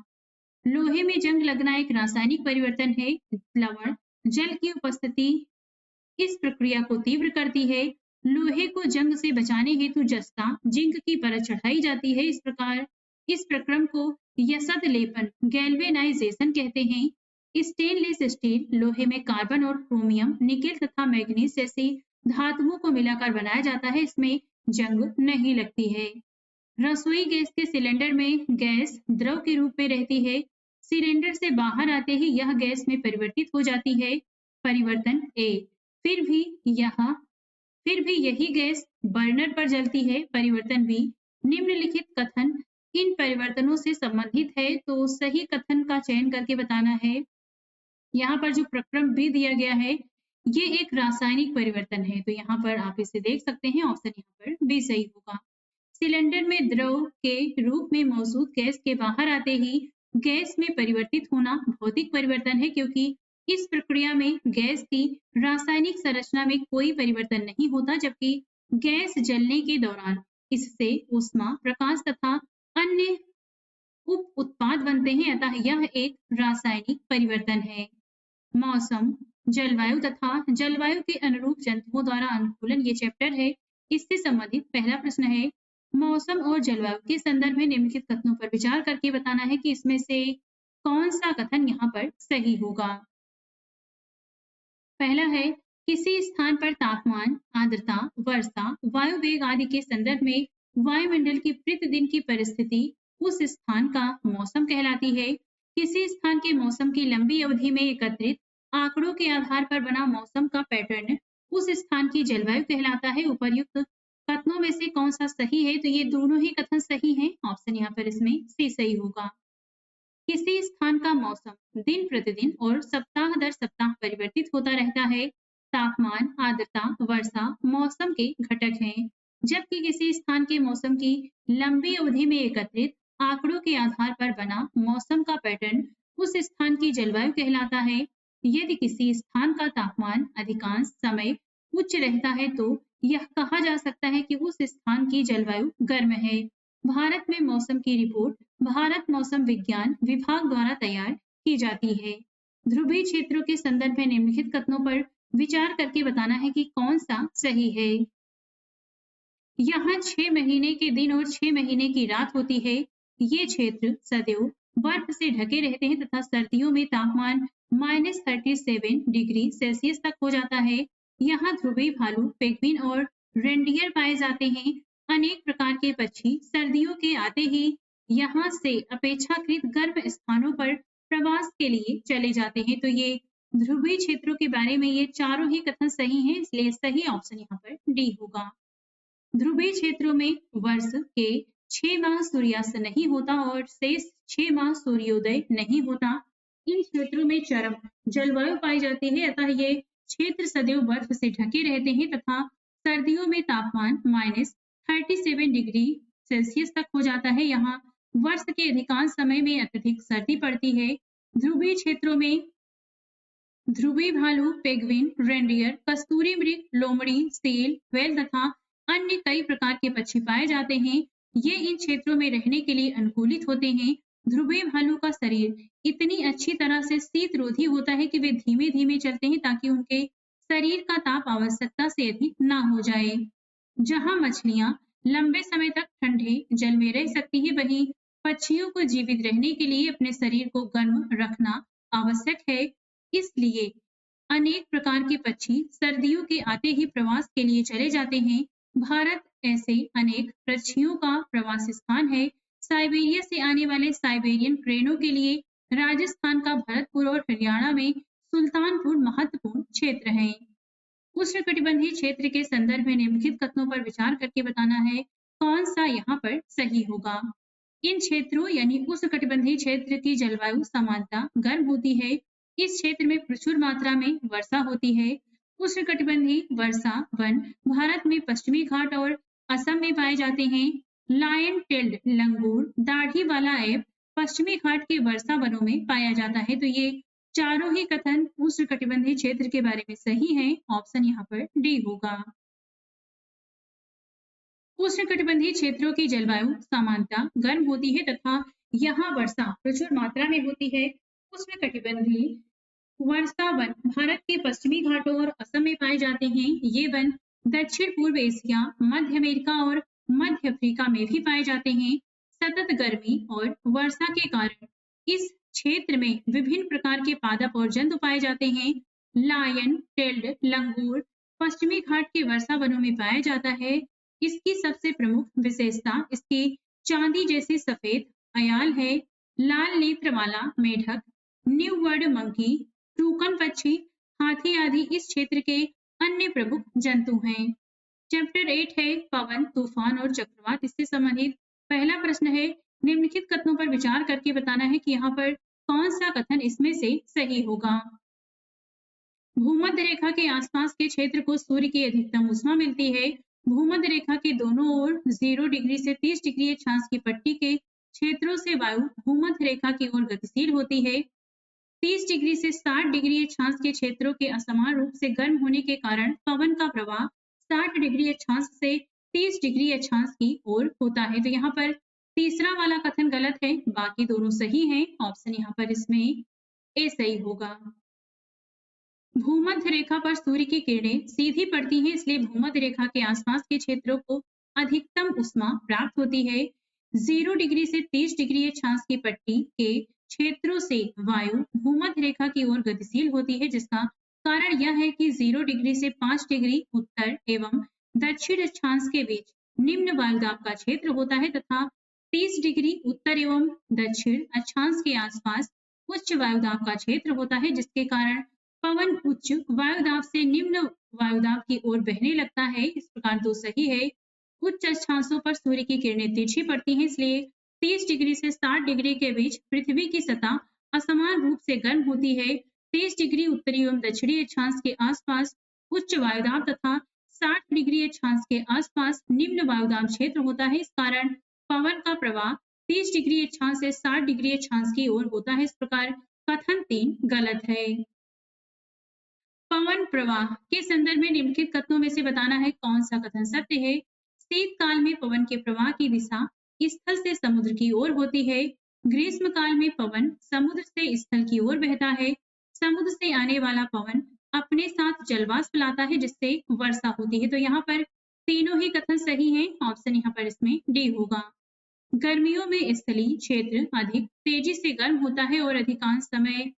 लोहे में जंग लगना एक रासायनिक परिवर्तन है। लवण जल की उपस्थिति इस प्रक्रिया को तीव्र करती है। लोहे को जंग से बचाने हेतु जस्ता जिंक की परत चढ़ाई जाती है। इस प्रकार इस प्रक्रम को यसद लेपन गैल्वेनाइजेशन कहते हैं। स्टेनलेस स्टील लोहे में कार्बन और क्रोमियम, निकेल तथा मैग्नीज जैसी धातुओं को मिलाकर बनाया जाता है। इसमें जंग नहीं लगती है। रसोई गैस के सिलेंडर में गैस द्रव के रूप में रहती है। सिलेंडर से बाहर आते ही यह गैस में परिवर्तित हो जाती है। परिवर्तन ए। फिर भी यह फिर भी यही गैस बर्नर पर जलती है। परिवर्तन बी। निम्नलिखित कथन इन परिवर्तनों से संबंधित है, तो सही कथन का चयन करके बताना है। यहाँ पर जो प्रक्रम बी दिया गया है, ये एक रासायनिक परिवर्तन है, तो यहाँ पर आप इसे देख सकते हैं। ऑप्शन यहाँ पर बी सही होगा। सिलेंडर में द्रव के रूप में मौजूद गैस के बाहर आते ही गैस में परिवर्तित होना भौतिक परिवर्तन है, क्योंकि इस प्रक्रिया में गैस की रासायनिक संरचना में कोई परिवर्तन नहीं होता, जबकि गैस जलने के दौरान इससे ऊष्मा, प्रकाश तथा अन्य उप उत्पाद बनते हैं, अतः यह एक रासायनिक परिवर्तन है। मौसम, जलवायु तथा जलवायु के अनुरूप जंतुओं द्वारा अनुकूलन, ये चैप्टर है। इससे संबंधित पहला प्रश्न है, मौसम और जलवायु के संदर्भ में निम्नलिखित कथनों पर विचार करके बताना है कि इसमें से कौन सा कथन यहाँ पर सही होगा। पहला है, किसी स्थान पर तापमान, आर्द्रता, वर्षा, वायु वेग आदि के संदर्भ में वायुमंडल की प्रतिदिन की परिस्थिति उस स्थान का मौसम कहलाती है। किसी स्थान के मौसम की लंबी अवधि में एकत्रित आंकड़ों के आधार पर बना मौसम का पैटर्न उस स्थान की जलवायु कहलाता है। उपर्युक्त कथनों में से कौन सा सही है, तो ये दोनों ही कथन सही हैं। ऑप्शन यहाँ पर इसमें सी सही होगा। किसी स्थान का मौसम दिन प्रतिदिन और सप्ताह दर सप्ताह परिवर्तित होता रहता है। तापमान, आर्द्रता, वर्षा मौसम के घटक हैं, जबकि किसी स्थान के मौसम की लंबी अवधि में एकत्रित आंकड़ों के आधार पर बना मौसम का पैटर्न उस स्थान की जलवायु कहलाता है। यदि किसी स्थान का तापमान अधिकांश समय उच्च रहता है, तो यह कहा जा सकता है कि उस स्थान की जलवायु गर्म है। भारत में मौसम की रिपोर्ट भारत मौसम विज्ञान विभाग द्वारा तैयार की जाती है। ध्रुवीय क्षेत्रों के संदर्भ में निम्नलिखित कथनों पर विचार करके बताना है कि कौन सा सही है। यहाँ 6 महीने के दिन और 6 महीने की रात होती है। ये क्षेत्र सदैव बर्फ से ढके रहते हैं तथा सर्दियों में तापमान -37 डिग्री सेल्सियस तक हो जाता है। यहाँ ध्रुवीय भालू, पेंगुइन और रेंडियर पाए जाते हैं। अनेक प्रकार के पक्षी सर्दियों के आते ही यहाँ से अपेक्षाकृत गर्म स्थानों पर प्रवास के लिए चले जाते हैं। तो ये ध्रुवीय क्षेत्रों के बारे में ये चारों ही कथन सही हैं, इसलिए सही ऑप्शन यहाँ पर डी होगा। ध्रुवीय क्षेत्रों में वर्ष के 6 माह सूर्यास्त नहीं होता और शेष 6 माह सूर्योदय नहीं होता। इन क्षेत्रों में चरम जलवायु पाई जाती है, अतः ये क्षेत्र सदैव बर्फ से ढके रहते हैं तथा सर्दियों में तापमान -37 डिग्री सेल्सियस तक हो जाता है। यहाँ वर्ष के अधिकांश समय में अत्यधिक सर्दी पड़ती है। ध्रुवीय क्षेत्रों में ध्रुवीय भालू, पेंगुइन, रेंडियर, कस्तूरी मृग, लोमड़ी, सील, व्हेल तथा अन्य कई प्रकार के पक्षी पाए जाते हैं। ये इन क्षेत्रों में रहने के लिए अनुकूलित होते हैं। ध्रुवीय भालू का शरीर इतनी अच्छी तरह से शीतरोधी होता है कि वे धीमे धीमे चलते हैं ताकि उनके शरीर का ताप आवश्यकता से अधिक ना हो जाए। जहां मछलियां लंबे समय तक ठंडे जल में रह सकती हैं, वहीं पक्षियों को जीवित रहने के लिए अपने शरीर को गर्म रखना आवश्यक है। इसलिए अनेक प्रकार के पक्षी सर्दियों के आते ही प्रवास के लिए चले जाते हैं। भारत ऐसे अनेक पक्षियों का प्रवास स्थान है। साइबेरिया से आने वाले साइबेरियन क्रेनों के लिए राजस्थान का भरतपुर और हरियाणा में सुल्तानपुर महत्वपूर्ण क्षेत्र हैं। उष्णकटिबंधीय क्षेत्र के संदर्भ में निम्नलिखित कथनों पर विचार करके बताना है कौन सा यहाँ पर सही होगा। इन क्षेत्रों यानी उष्णकटिबंधीय क्षेत्र की जलवायु सामान्यतः गर्म होती है। इस क्षेत्र में प्रचुर मात्रा में वर्षा होती है। उष्णकटिबंधीय वर्षा वन भारत में पश्चिमी घाट और असम में पाए जाते हैं। लायन टेल्ड लंगूर दाढ़ी वाला ऐप पश्चिमी घाट के वर्षा वनों में पाया जाता है। तो ये चारों ही कथन उष्णकटिबंधीय क्षेत्र के बारे में सही हैं। ऑप्शन यहाँ पर डी होगा। उष्णकटिबंधीय क्षेत्रों की जलवायु सामान्यतः गर्म होती है तथा यहाँ वर्षा प्रचुर मात्रा में होती है। उष्णकटिबंधीय वर्षा वन भारत के पश्चिमी घाटों और असम में पाए जाते हैं। ये वन दक्षिण पूर्व एशिया, मध्य अमेरिका और मध्य अफ्रीका में भी पाए जाते हैं। सतत गर्मी और वर्षा के कारण इस क्षेत्र में विभिन्न प्रकार के पादप और जंतु पाए जाते हैं। लायन टेल्ड लंगूर पश्चिमी घाट के वर्षा वनों में पाया जाता है। इसकी सबसे प्रमुख विशेषता इसकी चांदी जैसे सफेद अयाल है। लाल नेत्र वाला मेढक, न्यू वर्ल्ड मंकी, टूकन पक्षी, हाथी आदि इस क्षेत्र के अन्य प्रमुख जंतु हैं। चैप्टर 8 है पवन, तूफान और चक्रवात। इससे संबंधित पहला प्रश्न है निम्नलिखित कथनों पर विचार करके बताना है कि यहाँ पर कौन सा कथन इसमें से सही होगा। भूमध्य रेखा के आसपास के क्षेत्र को सूर्य की अधिकतम ऊष्मा मिलती है। भूमध्य रेखा के दोनों ओर 0 डिग्री से 30 डिग्री अक्षांश की पट्टी के क्षेत्रों से वायु भूमध्य रेखा की ओर गतिशील होती है। 30 डिग्री से 60 डिग्री अक्षांश के क्षेत्रों के असमान रूप से गर्म होने के कारण पवन का प्रवाह 60 डिग्री अक्षांश से 30 डिग्री अक्षांश की ओर होता है। तो यहाँ पर तीसरा वाला कथन गलत है, बाकी दोनों सही हैं। ऑप्शन यहाँ पर इसमें ए सही होगा। भूमध्य रेखा पर सूर्य की किरणें सीधी पड़ती हैं, इसलिए भूमध्य रेखा के आसपास के क्षेत्रों को अधिकतम ऊष्मा प्राप्त होती है। 0 डिग्री से 30 डिग्री अक्षांश की पट्टी के क्षेत्रों से वायु भूमध्य रेखा की ओर गतिशील होती है, जिसका कारण यह है कि 0 डिग्री से 5 डिग्री उत्तर एवं दक्षिण अक्षांश के बीच निम्न वायुदाब का क्षेत्र होता है तथा 30 डिग्री उत्तर एवं दक्षिण अक्षांश के आसपास उच्च वायुदाब का क्षेत्र होता है, जिसके कारण पवन उच्च वायुदाब से निम्न वायुदाब की ओर बहने लगता है। इस प्रकार दो सही है। उच्च अक्षांशों पर सूर्य की किरणें तिरछी पड़ती हैं, इसलिए 30 डिग्री से 60 डिग्री के बीच पृथ्वी की सतह असमान रूप से गर्म होती है। 30 डिग्री उत्तरी एवं दक्षिणी अक्षांश के आसपास उच्च वायुदाब तथा 60 डिग्री अक्षांश के आसपास निम्न वायुदाब क्षेत्र होता है। इस कारण पवन का प्रवाह 30 डिग्री अक्षांश से 60 डिग्री अक्षांश की ओर होता है। इस प्रकार कथन 3 गलत है। पवन प्रवाह के संदर्भ में निम्नलिखित कथनों में से बताना है कौन सा कथन सत्य है। शीतकाल में पवन के प्रवाह की दिशा स्थल से समुद्र की ओर होती है। ग्रीष्म काल में पवन समुद्र से स्थल की ओर बहता है। समुद्र से आने वाला पवन अपने साथ जलवाष्प लाता है, जिससे वर्षा होती है। तो यहाँ पर तीनों ही कथन सही हैं। ऑप्शन यहाँ पर इसमें डी होगा। गर्मियों में स्थलीय क्षेत्र अधिक तेजी से गर्म होता है और अधिकांश समय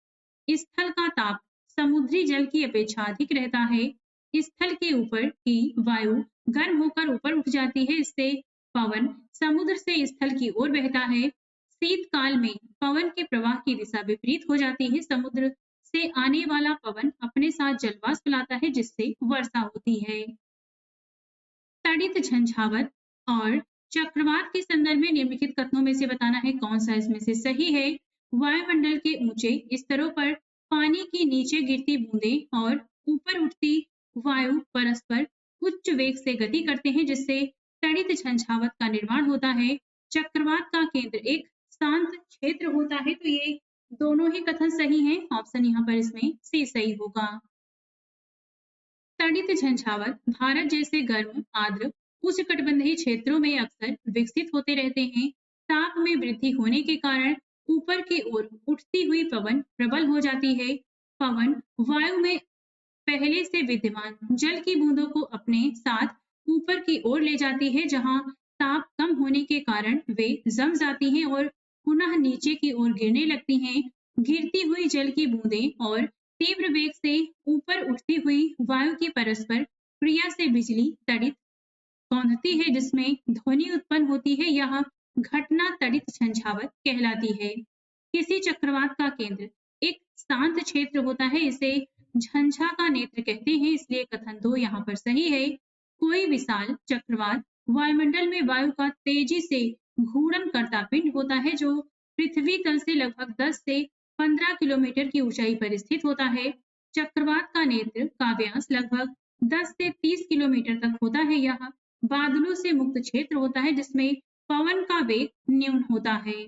स्थल का ताप समुद्री जल की अपेक्षा अधिक रहता है। स्थल के ऊपर की वायु गर्म होकर ऊपर उठ जाती है, इससे पवन समुद्र से स्थल की ओर बहता है। शीतकाल में पवन के प्रवाह की दिशा विपरीत हो जाती है। समुद्र से आने वाला पवन अपने साथ जलवाष्प लाता है, जिससे वर्षा होती है। तड़ित झंझावात और चक्रवात के संदर्भ में निम्नलिखित कथनों में से बताना है कौन सा इसमें से सही है। वायुमंडल के ऊंचे स्तरों पर पानी की नीचे गिरती बूंदें और ऊपर उठती वायु परस्पर उच्च वेग से गति करते हैं, जिससे तड़ित झंझावात का निर्माण होता है। चक्रवात का केंद्र एक शांत क्षेत्र होता है। तो ये दोनों ही कथन सही हैं। ऑप्शन यहाँ पर इसमें सी सही होगा। तड़ित झंझावात भारत जैसे गर्म आर्द्र उष्णकटिबंधीय क्षेत्रों में अक्सर विकसित होते रहते हैं। ताप में वृद्धि होने के कारण ऊपर की ओर उठती हुई पवन प्रबल हो जाती है। पवन वायु में पहले से विद्यमान जल की बूंदों को अपने साथ ऊपर की ओर ले जाती है, जहां ताप कम होने के कारण वे जम जाती हैं और पुनः नीचे की ओर गिरने लगती हैं। गिरती हुई जल की बूंदें और तीव्र वेग से ऊपर उठती हुई वायु की परस्पर क्रिया से बिजली तड़ित कौंधती है, जिसमें ध्वनि उत्पन्न होती है। यह घटना तड़ित झंझावात कहलाती है। किसी चक्रवात का केंद्र एक शांत क्षेत्र होता है, इसे झंझा का नेत्र कहते हैं, इसलिए कथन 2 यहाँ पर सही है। कोई विशाल चक्रवात वायुमंडल में वायु का तेजी से घूर्णन करता पिंड होता है, जो पृथ्वी तल से लगभग 10 से 15 किलोमीटर की ऊंचाई पर स्थित होता है। चक्रवात का नेत्र का व्यास लगभग 10 से 30 किलोमीटर तक होता है। यह बादलों से मुक्त क्षेत्र होता है, जिसमें पवन का वेग न्यून होता है।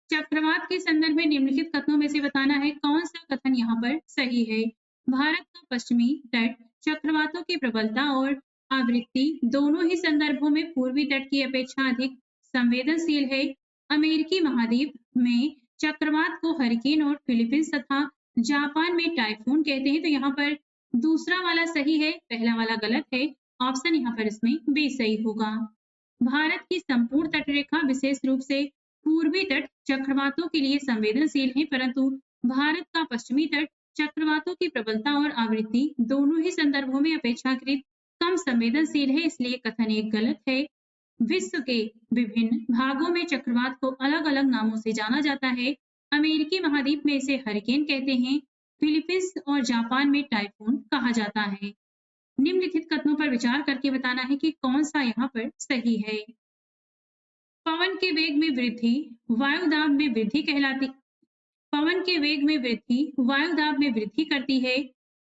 चक्रवात के संदर्भ में निम्नलिखित कथनों में से बताना है कौन सा कथन यहाँ पर सही है। भारत का पश्चिमी तट चक्रवातों की प्रबलता और आवृत्ति दोनों ही संदर्भों में पूर्वी तट की अपेक्षा अधिक संवेदनशील है। अमेरिकी महाद्वीप में चक्रवात को हरिकेन और फिलीपींस तथा जापान में टाइफून कहते हैं, तो यहाँ पर दूसरा वाला सही है, पहला वाला गलत है। ऑप्शन यहाँ पर इसमें बी सही होगा। भारत की संपूर्ण तटरेखा विशेष रूप से पूर्वी तट चक्रवातों के लिए संवेदनशील है, परंतु भारत का पश्चिमी तट चक्रवातों की प्रबलता और आवृत्ति दोनों ही संदर्भों में अपेक्षाकृत कम संवेदनशील है, इसलिए कथन 1 गलत है। विश्व के विभिन्न भागों में चक्रवात को अलग-अलग नामों से जाना जाता है। अमेरिकी महाद्वीप में इसे हरिकेन कहते हैं, फिलीपींस और जापान में टाइफून कहा जाता है। निम्नलिखित कथनों पर विचार करके बताना है कि कौन सा यहाँ पर सही है। पवन के वेग में वृद्धि वायु दाब में वृद्धि कहलाती पवन के वेग में वृद्धि वायु दाब में वृद्धि करती है।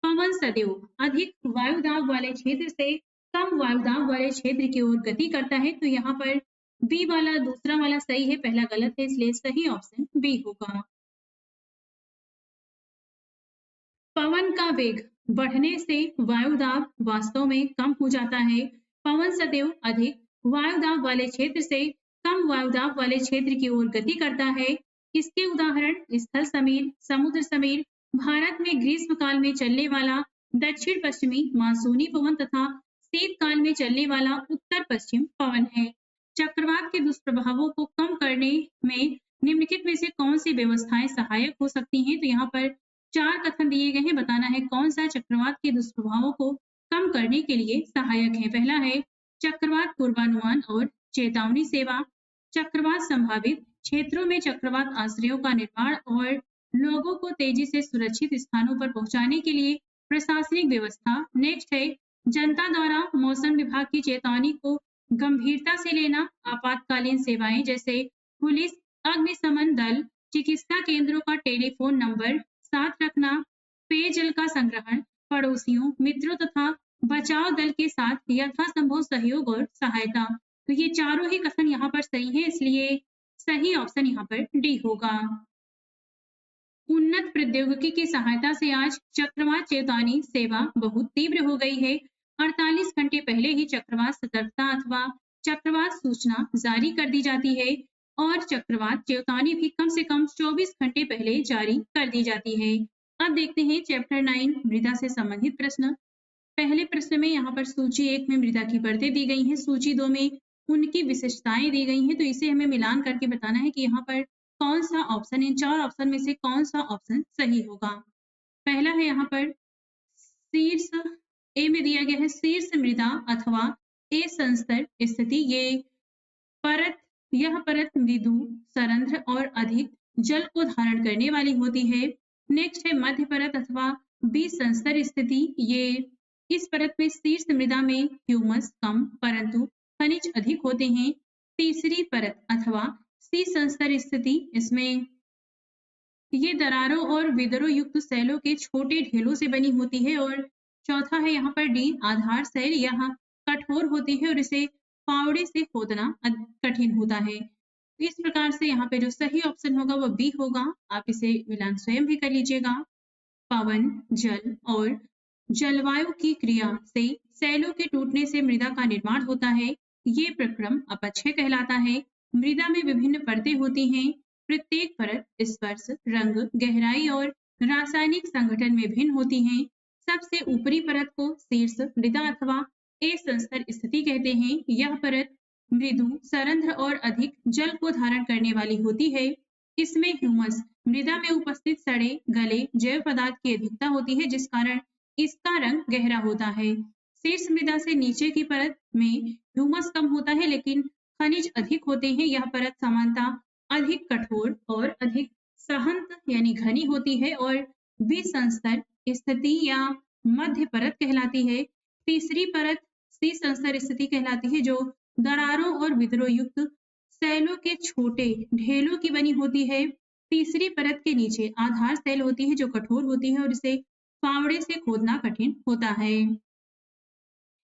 पवन सदैव अधिक वायु दाब वाले क्षेत्र से कम वायु दाब वाले क्षेत्र की ओर गति करता है, तो यहाँ पर बी वाला दूसरा वाला सही है, पहला गलत है, इसलिए सही ऑप्शन बी होगा। पवन का वेग बढ़ने से वायु दाब वास्तव में कम हो जाता है। पवन सदैव अधिक वायु दाब वाले क्षेत्र से कम वायु दाब वाले क्षेत्र की ओर गति करता है। इसके उदाहरण स्थल समीर, समुद्र समीर, भारत में ग्रीष्म काल में चलने वाला दक्षिण पश्चिमी मानसूनी पवन तथा शीतकाल में चलने वाला उत्तर पश्चिम पवन है। चक्रवात के दुष्प्रभावों को कम करने में निम्नलिखित में से कौन सी व्यवस्थाएं सहायक हो सकती हैं, तो यहाँ पर 4 कथन दिए गए हैं, बताना है कौन सा चक्रवात के दुष्प्रभावों को कम करने के लिए सहायक है। पहला है चक्रवात पूर्वानुमान और चेतावनी सेवा। चक्रवात संभावित क्षेत्रों में चक्रवात आश्रयों का निर्माण और लोगों को तेजी से सुरक्षित स्थानों पर पहुंचाने के लिए प्रशासनिक व्यवस्था। नेक्स्ट है जनता द्वारा मौसम विभाग की चेतावनी को गंभीरता से लेना। आपातकालीन सेवाएं जैसे पुलिस, अग्निशमन दल, चिकित्सा केंद्रों का टेलीफोन नंबर साथ रखना, पेयजल का संग्रहण, पड़ोसियों, मित्रों तथा बचाव दल के साथ यथासंभव सहयोग और सहायता। तो ये चारों ही कथन यहाँ पर सही है, इसलिए सही ऑप्शन यहाँ पर डी होगा। उन्नत प्रौद्योगिकी की सहायता से आज चक्रवात चेतावनी सेवा बहुत तीव्र हो गई है। 48 घंटे पहले ही चक्रवात सतर्कता अथवा चक्रवात सूचना जारी कर दी जाती है और चक्रवात चेतावनी भी कम से कम 24 घंटे पहले जारी कर दी जाती है। अब देखते हैं चैप्टर 9 मृदा से संबंधित प्रश्न। पहले प्रश्न में यहाँ पर सूची 1 में मृदा की परतें दी गई हैं, सूची 2 में उनकी विशेषताएं दी गई हैं, तो इसे हमें मिलान करके बताना है कि यहाँ पर कौन सा ऑप्शन, इन 4 ऑप्शन में से कौन सा ऑप्शन सही होगा। पहला है यहाँ पर शीर्ष ए में दिया गया है शीर्ष मृदा अथवा ए संस्तर स्थिति। यह परत मृदु, सरंध्र और अधिक जल को धारण करने वाली होती है। नेक्स्ट है मध्य परत अथवा बी संस्तर स्थिति। ये इस परत में शीर्ष मृदा में ह्यूमस कम परंतु खनिज अधिक होते हैं। तीसरी परत अथवा सी संस्तर स्थिति, इसमें ये दरारों और विदरों युक्त सैलों के छोटे ढेलों से बनी होती है। और चौथा है यहाँ पर डी आधार सैल, यहाँ कठोर होती है और इसे फावड़े से खोदना कठिन होता है। इस प्रकार से यहाँ पे जो सही ऑप्शन होगा वो बी होगा। आप इसे मिलान स्वयं भी कर लीजिएगा। पवन, जल और जलवायु की क्रिया से सैलों के टूटने से मृदा का निर्माण होता है। ये प्रक्रम अपक्षय कहलाता है। मृदा में विभिन्न परतें होती हैं। प्रत्येक परत स्पर्श, रंग, गहराई और रासायनिक संगठन में भिन्न होती हैं। सबसे ऊपरी परत को शीर्ष मृदा अथवा ए संस्तर स्थिति कहते हैं। यह परत मृदु, सरंध्र और अधिक जल को धारण करने वाली होती है। इसमें ह्यूमस, मृदा में उपस्थित सड़े गले जैव पदार्थ की अधिकता होती है, जिस कारण इसका रंग गहरा होता है। शीर्ष मृदा से नीचे की परत में ह्यूमस कम होता है, लेकिन खनिज अधिक होते हैं। यह परत सामान्यतः अधिक कठोर और अधिक सहंत यानी घनी होती है और विसंस्तर स्थिति या मध्य परत कहलाती है। तीसरी परत सी संस्तर स्थिति कहलाती है, जो दरारों और विद्रोह युक्त सेलों के छोटे ढेलों की बनी होती है। तीसरी परत के नीचे आधार सेल होती है, जो कठोर होती है और इसे फावड़े से खोदना कठिन होता है।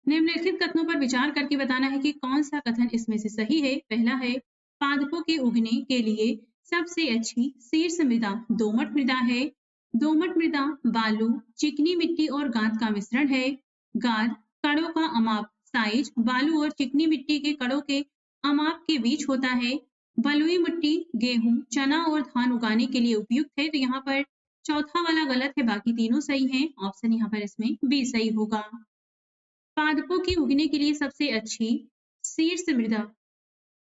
निम्नलिखित कथनों पर विचार करके बताना है कि कौन सा कथन इसमें से सही है। पहला है, पादपों के उगने के लिए सबसे अच्छी शीर्ष मृदा दोमट मृदा है। दोमट मृदा बालू, चिकनी मिट्टी और गाद का मिश्रण है। गाद कणों का अमाप साइज बालू और चिकनी मिट्टी के कणों के अमाप के बीच होता है। बलुई मिट्टी गेहूं, चना और धान उगाने के लिए उपयुक्त है। तो यहाँ पर चौथा वाला गलत है, बाकी तीनों सही हैं। ऑप्शन यहाँ पर इसमें बी सही होगा। पादपों की उगने के लिए सबसे अच्छी शीर्ष मृदा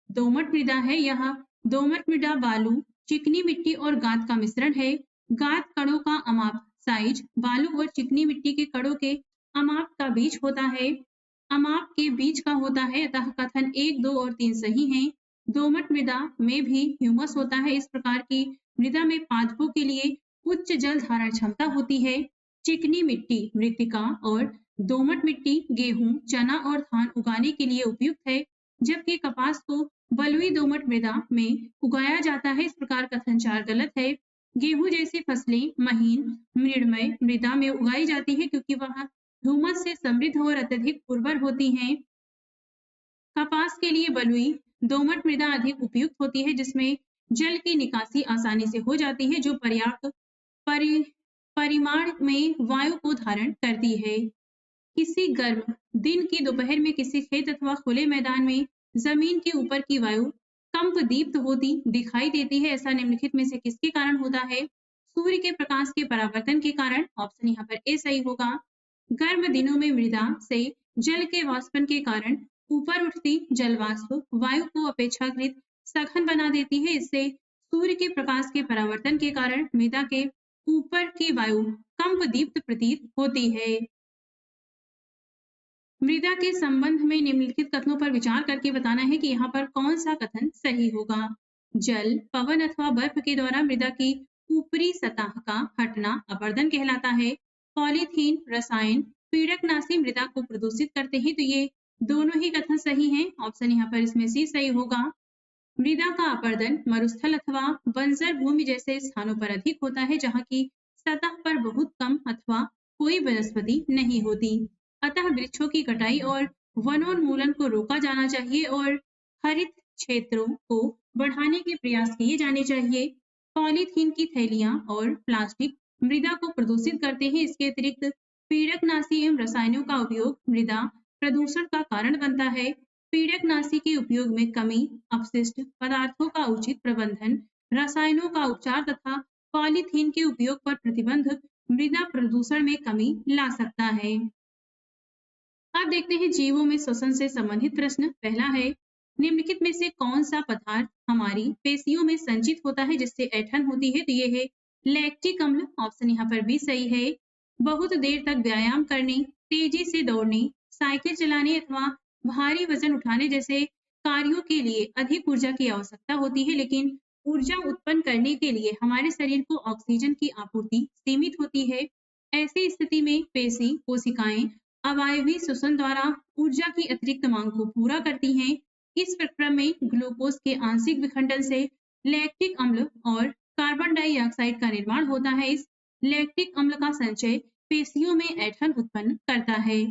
दोमट मृदा है। यहाँ दोमट मृदा बालू, चिकनी मिट्टी और गाद का मिश्रण है। गाद कणों का अमाप साइज बालू और चिकनी मिट्टी के कणों के अमाप का बीज होता है। अमाप के बीच का होता है, अतः कथन 1, 2 और 3 सही हैं। दोमट मृदा में भी ह्यूमस होता है। इस प्रकार की मृदा में पादपों के लिए उच्च जल धारण क्षमता होती है। चिकनी मिट्टी मृत्तिका और दोमट मिट्टी गेहूं, चना और धान उगाने के लिए उपयुक्त है, जबकि कपास को बलुई दोमट मृदा में उगाया जाता है। इस प्रकार कथन 4 गलत है। गेहूं जैसी फसलें महीन मृणमय मृदा में उगाई जाती है, क्योंकि वह ह्यूमस से समृद्ध और अत्यधिक उर्वर होती हैं। कपास के लिए बलुई दोमट मृदा अधिक उपयुक्त होती है, जिसमें जल की निकासी आसानी से हो जाती है, जो पर्याप्त परि, परिमाण में वायु को धारण करती है। किसी गर्म दिन की दोपहर में किसी खेत अथवा खुले मैदान में जमीन के ऊपर की वायु कंपदीप्त होती दिखाई देती है। ऐसा निम्नलिखित में से किसके कारण होता है? सूर्य के प्रकाश के परावर्तन के कारण। ऑप्शन यहाँ पर ए सही होगा। गर्म दिनों में मृदा से जल के वाष्पन के कारण ऊपर उठती जल वाष्प वायु को अपेक्षाकृत सघन बना देती है। इससे सूर्य के प्रकाश के परावर्तन के कारण मृदा के ऊपर की वायु कंपदीप्त प्रतीत होती है। मृदा के संबंध में निम्नलिखित कथनों पर विचार करके बताना है कि यहाँ पर कौन सा कथन सही होगा। जल, पवन अथवा बर्फ के द्वारा मृदा की ऊपरी सतह का हटना अपरदन कहलाता है। पॉलीथीन रसायन पीड़कनाशी मृदा को प्रदूषित करते हैं। तो ये दोनों ही कथन सही हैं। ऑप्शन यहाँ पर इसमें सी सही होगा। मृदा का अपरदन मरुस्थल अथवा बंजर भूमि जैसे स्थानों पर अधिक होता है, जहाँ की सतह पर बहुत कम अथवा कोई वनस्पति नहीं होती। अतः वृक्षों की कटाई और वनोन्मूलन को रोका जाना चाहिए और हरित क्षेत्रों को बढ़ाने के प्रयास किए जाने चाहिए। पॉलीथीन की थैलियां और प्लास्टिक मृदा को प्रदूषित करते हैं। इसके अतिरिक्त पीड़कनाशी एवं रसायनों का उपयोग मृदा प्रदूषण का कारण बनता है। पीड़कनाशी के उपयोग में कमी, अपशिष्ट पदार्थों का उचित प्रबंधन, रसायनों का उपचार तथा पॉलीथीन के उपयोग पर प्रतिबंध मृदा प्रदूषण में कमी ला सकता है। अब देखते हैं जीवों में श्वसन से संबंधित प्रश्न। पहला है, निम्नलिखित में से कौन सा पदार्थ हमारी पेशियों में संचित होता है जिससे ऐंठन होती है? तो ये है लैक्टिक अम्ल। ऑप्शन यहाँ पर भी सही है। बहुत देर तक व्यायाम करने, तेजी से दौड़ने, साइकिल चलाने अथवा भारी वजन उठाने जैसे कार्यों के लिए अधिक ऊर्जा की आवश्यकता होती है, लेकिन ऊर्जा उत्पन्न करने के लिए हमारे शरीर को ऑक्सीजन की आपूर्ति सीमित होती है। ऐसी स्थिति में पेशी कोशिकाएं अवायवीय श्वसन द्वारा ऊर्जा की अतिरिक्त मांग को पूरा करती हैं। इस प्रक्रम में ग्लूकोज के आंशिक विखंडन से लैक्टिक अम्ल और कार्बन डाइऑक्साइड का निर्माण होता है। इस लैक्टिक अम्ल का संचय पेशियों में ऐंठन उत्पन्न करता है।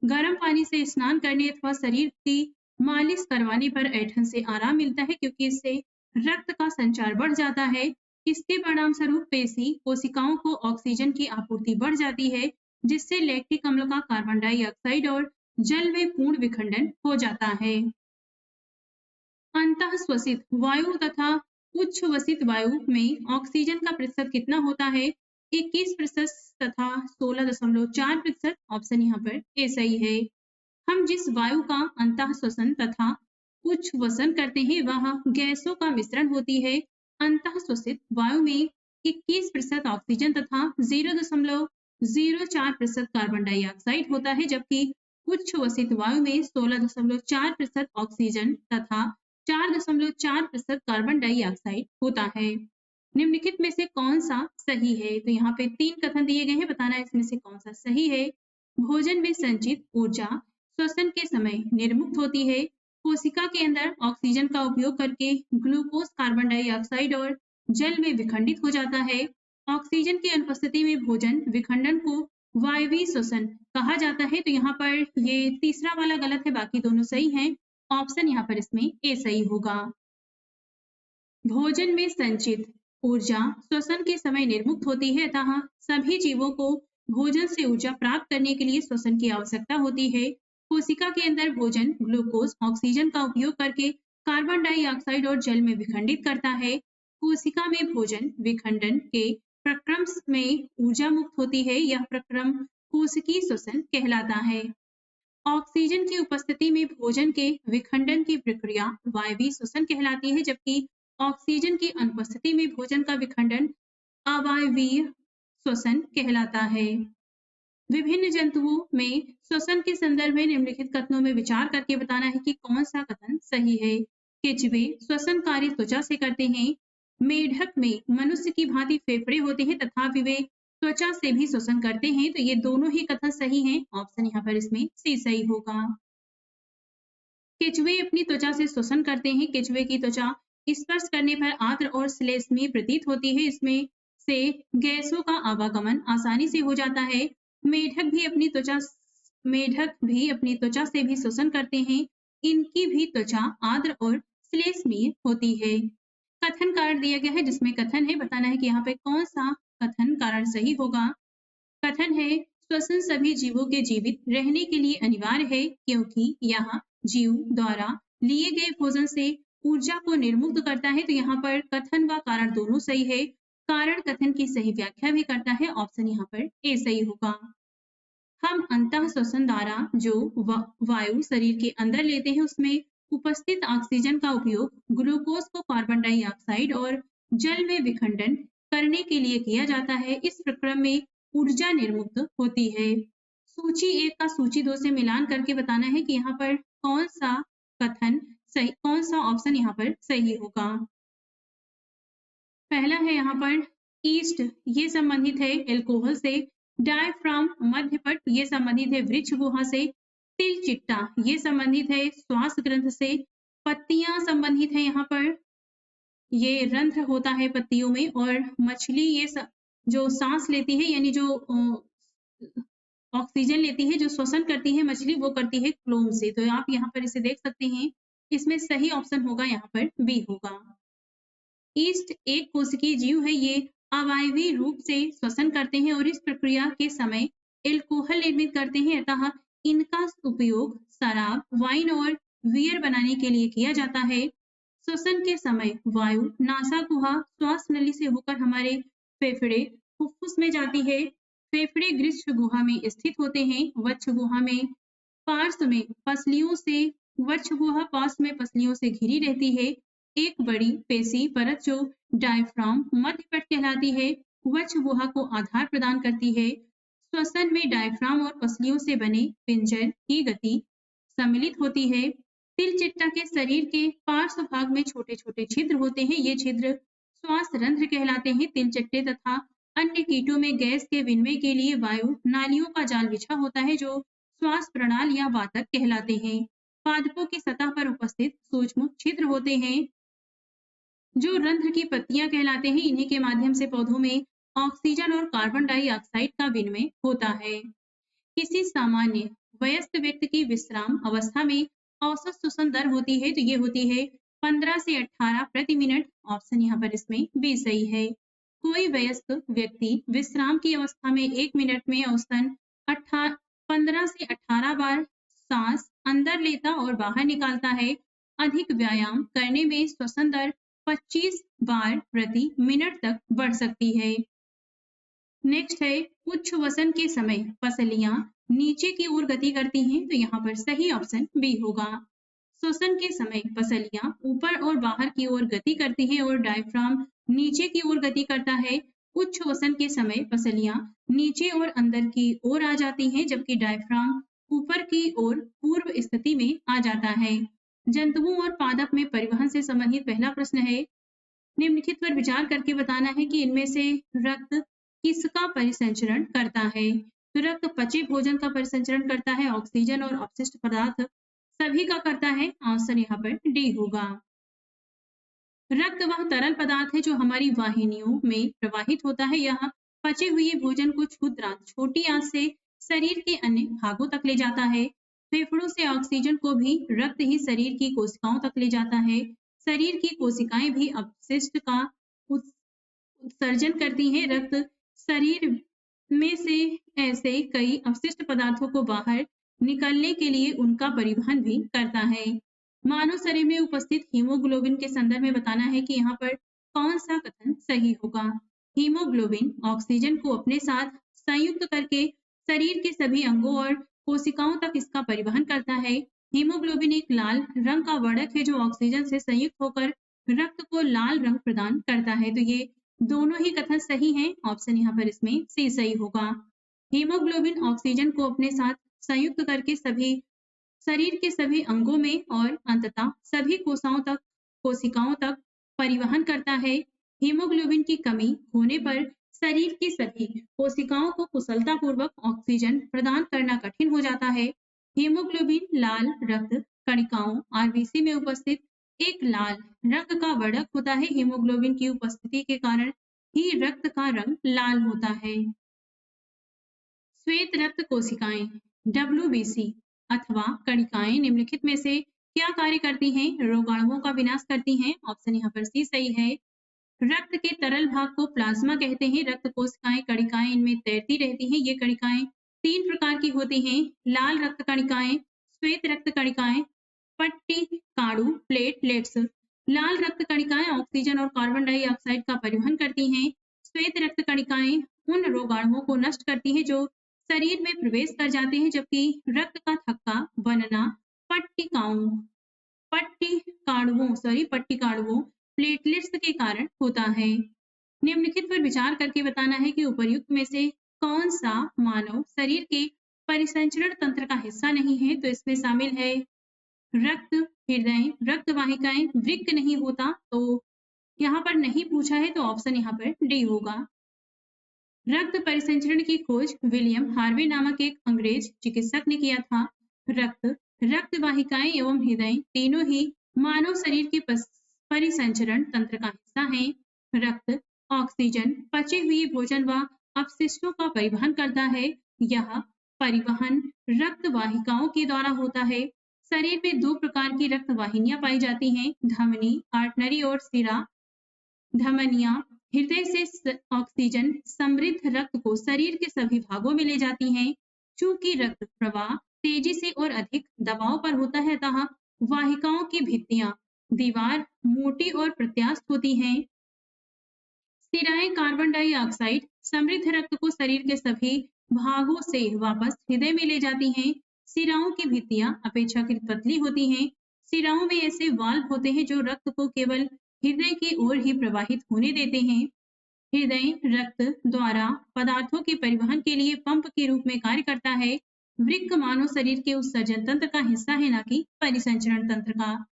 गर्म पानी से स्नान करने अथवा शरीर की मालिश करवाने पर ऐंठन से आराम मिलता है, क्योंकि इससे रक्त का संचार बढ़ जाता है। इसके परिणाम स्वरूप पेशी कोशिकाओं को ऑक्सीजन की आपूर्ति बढ़ जाती है, जिससे लैक्टिक अम्ल का कार्बन डाइऑक्साइड और जल में पूर्ण विखंडन हो जाता है। अंतःश्वसित वायु तथा उच्छ्वसित वायु में ऑक्सीजन का प्रतिशत कितना होता है? 21% तथा 16.4%। ऑप्शन यहाँ पर ए सही है। हम जिस वायु का अंतः श्वसन तथा उच्छ्वसन करते हैं वह गैसों का मिश्रण होती है। अंतः श्वसित वायु में 21% ऑक्सीजन तथा 0.04% कार्बन डाइऑक्साइड होता है, जबकि उच्छ्वसित वायु में 16.4% ऑक्सीजन तथा 4.4% कार्बन डाइऑक्साइड होता है। निम्नलिखित में से कौन सा सही है? तो यहाँ पे 3 कथन दिए गए हैं, बताना है इसमें से कौन सा सही है। भोजन में संचित ऊर्जा श्वसन के समय निर्मुक्त होती है। कोशिका के अंदर ऑक्सीजन का उपयोग करके ग्लूकोज, कार्बन डाइऑक्साइड और जल में विखंडित हो जाता है। ऑक्सीजन की अनुपस्थिति में भोजन विखंडन को वायवीय श्वसन कहा जाता है। तो यहाँ पर ये तीसरा वाला गलत है, बाकी दोनों सही हैं। ऑप्शन यहाँ पर इसमें ए सही होगा। भोजन में संचित ऊर्जा श्वसन के समय निर्मुक्त होती है, अतः सभी जीवों को भोजन से ऊर्जा प्राप्त करने के लिए श्वसन की आवश्यकता होती है। कोशिका के अंदर भोजन ग्लूकोज, ऑक्सीजन का उपयोग करके कार्बन डाइऑक्साइड और जल में विखंडित करता है। कोशिका में भोजन विखंडन के प्रक्रम में ऊर्जा मुक्त होती है। यह प्रक्रम कोशिकीय श्वसन कहलाता है। ऑक्सीजन की उपस्थिति में भोजन के विखंडन की प्रक्रिया वायवीय श्वसन कहलाती है, जबकि ऑक्सीजन की अनुपस्थिति में भोजन का विखंडन अवायवीय श्वसन कहलाता है। विभिन्न जंतुओं में श्वसन के संदर्भ में निम्नलिखित कथनों में विचार करके बताना है कि कौन सा कथन सही है। केंचुए श्वसन कार्य त्वचा से करते हैं। मेढक में मनुष्य की भांति फेफड़े होते हैं, तथापि वे त्वचा से भी श्वसन करते हैं। तो ये दोनों ही कथन सही हैं। ऑप्शन यहाँ पर इसमें सी सही होगा। केंचुए अपनी त्वचा से श्वसन करते हैं। केंचुए की त्वचा स्पर्श करने पर आर्द्र और श्लेष्मीय प्रतीत होती है। इसमें से गैसों का आवागमन आसानी से हो जाता है। मेढक भी अपनी त्वचा से भी श्वसन करते हैं। इनकी भी त्वचा आर्द्र और श्लेष्मीय होती है। कथन कारण दिया गया है, जिसमें कथन है, बताना है कि यहाँ पे कौन सा कथन कारण सही होगा। कथन है, श्वसन सभी जीवों के जीवित रहने के लिए अनिवार्य है, क्योंकि यह जीव द्वारा लिए गए भोजन से ऊर्जा को निर्मुक्त करता है। तो यहाँ पर कथन व कारण दोनों सही है। कारण कथन की सही व्याख्या भी करता है। ऑप्शन यहाँ पर ए सही होगा। हम अंतः श्वसन द्वारा जो वायु शरीर के अंदर लेते हैं, उसमें उपस्थित ऑक्सीजन का उपयोग ग्लूकोज को कार्बन डाइऑक्साइड और जल में विखंडन करने के लिए किया जाता है। इस प्रक्रम में ऊर्जा निर्मुक्त होती है। सूची 1 का सूची 2 से मिलान करके बताना है कि यहाँ पर कौन सा कथन सही, कौन सा ऑप्शन यहाँ पर सही होगा। पहला है यहाँ पर ईस्ट, ये संबंधित है एल्कोहल से। डायफ्राम मध्यपट, ये संबंधित है वृक्ष गुहा से। तिल चिट्टा, ये संबंधित है श्वास ग्रंथ से। पत्तियां संबंधित है यहाँ पर, ये रंध्र होता है पत्तियों में। और मछली, ये जो सांस लेती है, यानी जो ऑक्सीजन लेती है, जो श्वसन करती है मछली, वो करती है क्लोम से। तो आप यहाँ पर इसे देख सकते हैं। इसमें सही ऑप्शन होगा यहाँ पर बी होगा। ईस्ट एक कोशिकीय जीव है। ये अवायवीय रूप से श्वसन करते हैं और इस प्रक्रिया के समय एल्कोहल निर्मित करते हैं, अतः इनका उपयोग शराब, वाइन और बियर बनाने के लिए किया जाता है। श्वसन के समय वायु नासागुहा श्वास नली से होकर हमारे फेफड़े फुफ्फुस में जाती है। फेफड़े गृह्य गुहा में स्थित होते हैं। वक्ष गुहा में पार्श्व में पसलियों से वक्ष गुहा पार्श्व में पसलियों से घिरी रहती है। एक बड़ी पेशी परत जो डायफ्राम मध्यपट कहलाती है, वक्ष गुहा को आधार प्रदान करती है। श्वसन में डायफ्राम और पसलियों से बने पिंजर की गति सम्मिलित होती है। तिल चिट्टा के शरीर के पार्श्व भाग में छोटे छोटे छिद्र होते हैं। ये छिद्र श्वास रंध्र कहलाते हैं। तिल चट्टे तथा अन्य कीटों में गैस के विनिमय के लिए वायु नालियों का जाल बिछा होता है, जो श्वास प्रणाल या वातक कहलाते हैं। पादपों की सतह पर उपस्थित सूक्ष्म छिद्र होते हैं, जो रंध्र की पत्तियां कहलाते हैं। इन्हीं के माध्यम से पौधों में ऑक्सीजन और कार्बन डाइऑक्साइड का विनिमय होता है। किसी सामान्य वयस्क व्यक्ति की विश्राम अवस्था में औसत श्वसन दर होती है, तो ये होती है 15 से 18 प्रति मिनट। ऑप्शन यहाँ पर इसमें बी सही है। कोई वयस्क व्यक्ति विश्राम की अवस्था में 1 मिनट में औसतन 15 से 18 बार सांस अंदर लेता और बाहर निकालता है। अधिक व्यायाम करने में श्वसन दर 25 बार प्रति मिनट तक बढ़ सकती है। नेक्स्ट है उच्छ्वसन के समय पसलियां नीचे की ओर गति करती हैं, तो यहाँ पर सही ऑप्शन बी होगा। श्वसन के समय पसलियां ऊपर और बाहर की ओर गति करती हैं और डायफ्राम नीचे की ओर गति करता है। उच्च श्वसन के समय पसलियां नीचे और अंदर की ओर आ जाती हैं, जबकि डायफ्राम ऊपर की ओर पूर्व स्थिति में आ जाता है। जंतुओं और पादप में परिवहन से संबंधित पहला प्रश्न है, निम्नलिखित पर विचार करके बताना है कि इनमें से रक्त किसका परिसंचरण करता है। तो रक्त पचे भोजन का परिसंचरण करता है, ऑक्सीजन और अपशिष्ट पदार्थ सभी का करता है। आंसर यहाँ पर डी होगा। रक्त वह तरल पदार्थ है जो हमारी वाहिनियों में प्रवाहित होता है। यह पचे हुए भोजन को क्षुद्र छोटी आंत से शरीर के अन्य भागों तक ले जाता है। फेफड़ों से ऑक्सीजन को भी रक्त ही शरीर की कोशिकाओं तक ले जाता है। शरीर की कोशिकाएं भी अपशिष्ट का उत्सर्जन करती हैं। रक्त शरीर में से ऐसे कई अपशिष्ट पदार्थों को बाहर निकलने के लिए उनका परिवहन भी करता है। मानव शरीर में उपस्थित हीमोग्लोबिन के संदर्भ में बताना है कि यहाँ पर कौन सा कथन सही होगा। हीमोग्लोबिन ऑक्सीजन को अपने साथ संयुक्त करके शरीर के सभी अंगों और कोशिकाओं तक इसका परिवहन करता है। हीमोग्लोबिन एक लाल रंग का वर्णक है जो ऑक्सीजन से संयुक्त होकर रक्त को लाल रंग प्रदान करता है। तो ये दोनों ही कथन सही हैं। ऑप्शन यहाँ पर इसमें सी सही होगा। हीमोग्लोबिन ऑक्सीजन को अपने साथ संयुक्त करके सभी शरीर के सभी अंगों में और अंततः सभी कोशिकाओं तक परिवहन करता है। हीमोग्लोबिन की कमी होने पर शरीर की सभी कोशिकाओं को कुशलतापूर्वक ऑक्सीजन प्रदान करना कठिन हो जाता है। हीमोग्लोबिन लाल रक्त कणिकाओं आरबीसी में उपस्थित एक लाल रंग का वर्णक होता है। हीमोग्लोबिन की उपस्थिति के कारण ही रक्त का रंग लाल होता है। श्वेत रक्त कोशिकाएं WBC अथवा कणिकाएं निम्नलिखित में से क्या कार्य करती हैं? रोगाणुओं का विनाश करती हैं। ऑप्शन यहाँ पर सी सही है। रक्त के तरल भाग को प्लाज्मा कहते हैं। रक्त कोशिकाएं कणिकाएं इनमें तैरती रहती हैं। ये कणिकाएं 3 प्रकार की होती हैं, लाल रक्त कणिकाएं, श्वेत रक्त कणिकाएं, पट्टिकाणु प्लेटलेट्स। लाल रक्त कणिकाएं ऑक्सीजन और कार्बन डाइऑक्साइड का परिवहन करती हैं। श्वेत रक्त कणिकाएं उन रोगाणुओं को नष्ट करती हैं जो शरीर में प्रवेश कर जाते हैं, जबकि रक्त का थक्का बनना पट्टिकाणुओं प्लेटलेट्स के कारण होता है। निम्नलिखित पर विचार करके बताना है कि उपर्युक्त में से कौन सा मानव शरीर के परिसंचरण तंत्र का हिस्सा नहीं है। तो इसमें शामिल है रक्त, हृदय, रक्त वाहिकाएं, वृक्क नहीं होता, तो यहाँ पर नहीं पूछा है, तो ऑप्शन यहाँ पर डी होगा। रक्त परिसंचरण की खोज विलियम हार्वे नामक एक अंग्रेज चिकित्सक ने किया था। रक्त वाहिकाएं एवं हृदय तीनों ही मानव शरीर के परिसंचरण तंत्र का हिस्सा हैं। रक्त ऑक्सीजन, पचे हुए भोजन व अपशिष्टों का परिवहन करता है। यह परिवहन रक्त वाहिकाओं के द्वारा होता है। शरीर में 2 प्रकार की रक्त वाहिनियां पाई जाती हैं, धमनी आर्टरी और सिरा। धमनियां हृदय से ऑक्सीजन समृद्ध रक्त को शरीर के सभी भागों में ले जाती हैं। चूंकि रक्त प्रवाह तेजी से और अधिक दबाव पर होता है, अतः वाहिकाओं की भित्तियां दीवार मोटी और प्रत्यास्थ होती हैं। सिराएं कार्बन डाइऑक्साइड समृद्ध रक्त को शरीर के सभी भागों से वापस हृदय में ले जाती हैं। सिराओं की भित्तियां अपेक्षाकृत पतली होती हैं। सिराओं में ऐसे वाल्व होते हैं जो रक्त को केवल हृदय की ओर ही प्रवाहित होने देते हैं। हृदय रक्त द्वारा पदार्थों के परिवहन के लिए पंप के रूप में कार्य करता है। वृक्क मानव शरीर के उत्सर्जन तंत्र का हिस्सा है, न कि परिसंचरण तंत्र का।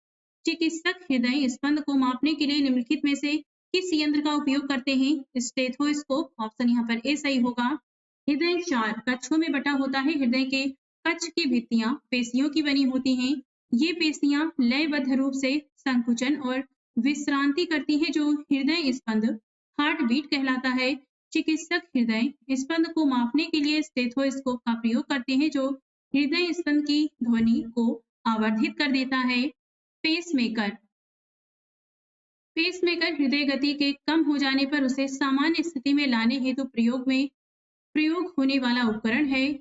चिकित्सक हृदय स्पंद को मापने के लिए निम्नलिखित में से किस यंत्र का उपयोग करते हैं? स्टेथोस्कोप। ऑप्शन यहाँ पर ए सही होगा। हृदय 4 कक्षों में बटा होता है। हृदय के कक्ष की भित्तियां पेशियों की बनी होती हैं। ये पेशियां लयबद्ध रूप से संकुचन और विश्रांति करती है, जो हृदय स्पंद हार्ट बीट कहलाता है। चिकित्सक हृदय स्पंद को मापने के लिए स्टेथोस्कोप का प्रयोग करते हैं, जो हृदय स्पंद की ध्वनि को आवर्धित कर देता है। पेसमेकर हृदय गति के कम हो जाने पर उसे सामान्य स्थिति में लाने हेतु प्रयोग होने वाला उपकरण है।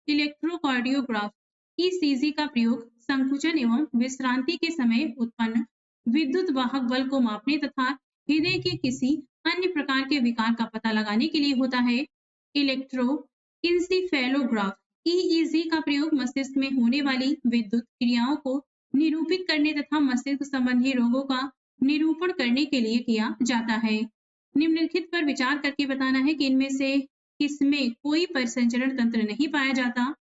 इलेक्ट्रोकार्डियोग्राफ ECG का प्रयोग संकुचन एवं विश्रांति के समय उत्पन्न विद्युत वाहक बल को मापने तथा हृदय के किसी अन्य प्रकार के विकार का पता लगाने के लिए होता है। इंसेफेलोग्राफ ईईजी का प्रयोग मस्तिष्क में होने वाली विद्युत क्रियाओं को निरूपित करने तथा मस्तिष्क संबंधी रोगों का निरूपण करने के लिए किया जाता है। निम्नलिखित पर विचार करके बताना है कि इनमें से किसमें कोई परिसंचरण तंत्र नहीं पाया जाता।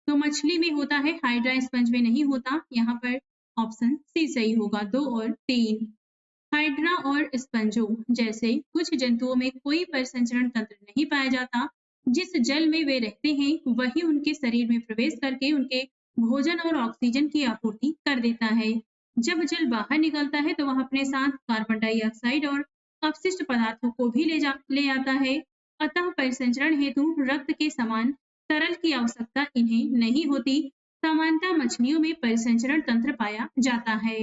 तो मछली में होता है, हाइड्रा स्पंज में नहीं होता। यहाँ पर ऑप्शन सी सही होगा, 2 और 3। हाइड्रा और स्पंजों जैसे कुछ जंतुओं में कोई परिसंचरण तंत्र नहीं पाया जाता। जिस जल में वे रहते हैं वही उनके शरीर में प्रवेश करके उनके भोजन और ऑक्सीजन की आपूर्ति कर देता है। जब जल बाहर निकलता है तो वह अपने साथ कार्बन डाइऑक्साइड और अपशिष्ट पदार्थों को भी ले आता है। अतः परिसंचरण हेतु रक्त के समान तरल की आवश्यकता इन्हें नहीं होती। सामान्यतः मछलियों में परिसंचरण तंत्र पाया जाता है।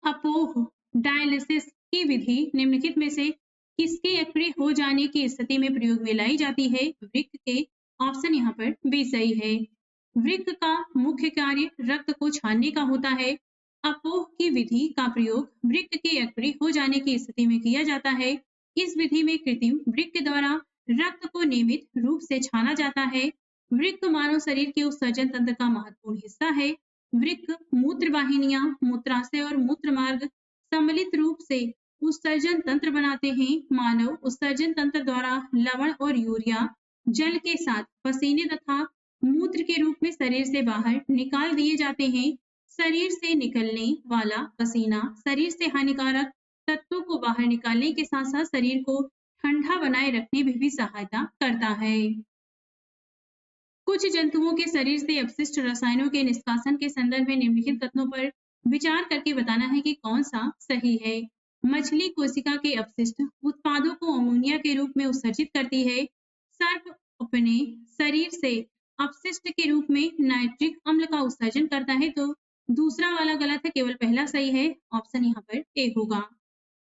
अपोह डायलिसिस की विधि निम्नलिखित में से किसके एक्सपायरी हो जाने की स्थिति में प्रयोग में लाई जाती है? वृक्क के। ऑप्शन यहाँ पर बी सही है। वृक्क का मुख्य कार्य रक्त को छानने का होता है। अपोह की विधि का प्रयोग वृक्क के एक्सपायरी हो जाने की स्थिति में किया जाता है। इस विधि में कृत्रिम वृक्क द्वारा रक्त को नियमित रूप से छाना जाता है। वृक्क मानव शरीर के उत्सर्जन तंत्र का महत्वपूर्ण हिस्सा है। वृक्क मूत्र वाहिनियां, मूत्राशय और मूत्र मार्ग सम्मिलित रूप से उत्सर्जन तंत्र बनाते हैं। मानव उत्सर्जन तंत्र द्वारा लवण और यूरिया जल के साथ पसीने तथा मूत्र के रूप में शरीर से बाहर निकाल दिए जाते हैं। शरीर से निकलने वाला पसीना शरीर से हानिकारक तत्वों को बाहर निकालने के साथ साथ शरीर को ठंडा बनाए रखने में भी सहायता करता है। कुछ जंतुओं के शरीर से अपशिष्ट रसायनों के निष्कासन के संदर्भ में निम्नलिखित कथनों पर विचार करके बताना है कि कौन सा सही है। मछली कोशिका के अपशिष्ट उत्पादों को अमोनिया के रूप में उत्सर्जित करती है। सर्प अपने शरीर से अपशिष्ट के रूप में नाइट्रिक अम्ल का उत्सर्जन करता है। तो दूसरा वाला गलत है, केवल पहला सही है। ऑप्शन यहाँ पर ए होगा।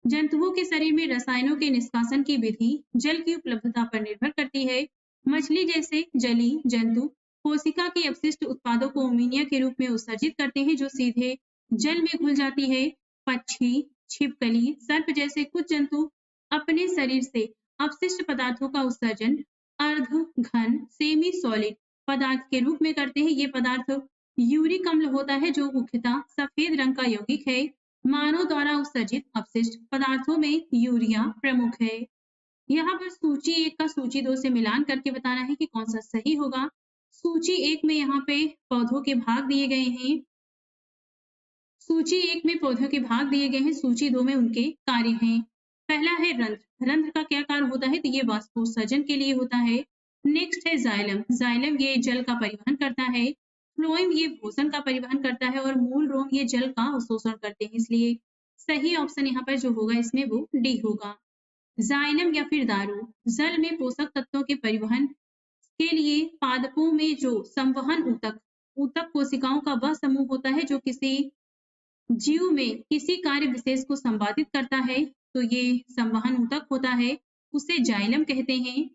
जंतुओं के शरीर में रसायनों के निष्कासन की विधि जल की उपलब्धता पर निर्भर करती है। मछली जैसे जलीय जंतु कोशिका के अपशिष्ट उत्पादों को अमोनिया के रूप में उत्सर्जित करते हैं जो सीधे जल में घुल जाती है। पक्षी, छिपकली, सर्प जैसे कुछ जंतु अपने शरीर से अपशिष्ट पदार्थों का उत्सर्जन अर्ध घन सेमी सॉलिड पदार्थ के रूप में करते हैं। ये पदार्थ यूरिक अम्ल होता है जो मुख्यतः सफेद रंग का यौगिक है। मानव द्वारा उत्सर्जित अपशिष्ट पदार्थों में यूरिया प्रमुख है। यहाँ पर सूची 1 का सूची 2 से मिलान करके बताना है कि कौन सा सही होगा। सूची 1 में यहाँ पे पौधों के भाग दिए गए हैं। सूची 1 में पौधों के भाग दिए गए हैं, सूची 2 में उनके कार्य हैं। पहला है रंध्र। रंध्र का क्या कार्य होता है? तो ये वाष्पोत्सर्जन के लिए होता है। नेक्स्ट है जाइलम। जाइलम ये जल का परिवहन करता है। फ्लोएम ये भोजन का परिवहन करता है और मूल रोम ये जल का अवशोषण करते हैं। इसलिए सही ऑप्शन यहाँ पर जो होगा इसमें वो डी होगा। जाइलम या फिर दारू जल में पोषक तत्वों के परिवहन के लिए पादपों में जो संवहन ऊतक ऊतक कोशिकाओं का वह समूह होता है जो किसी जीव में किसी कार्य विशेष को संपादित करता है। तो ये संवहन ऊतक होता है, उसे जाइलम कहते हैं।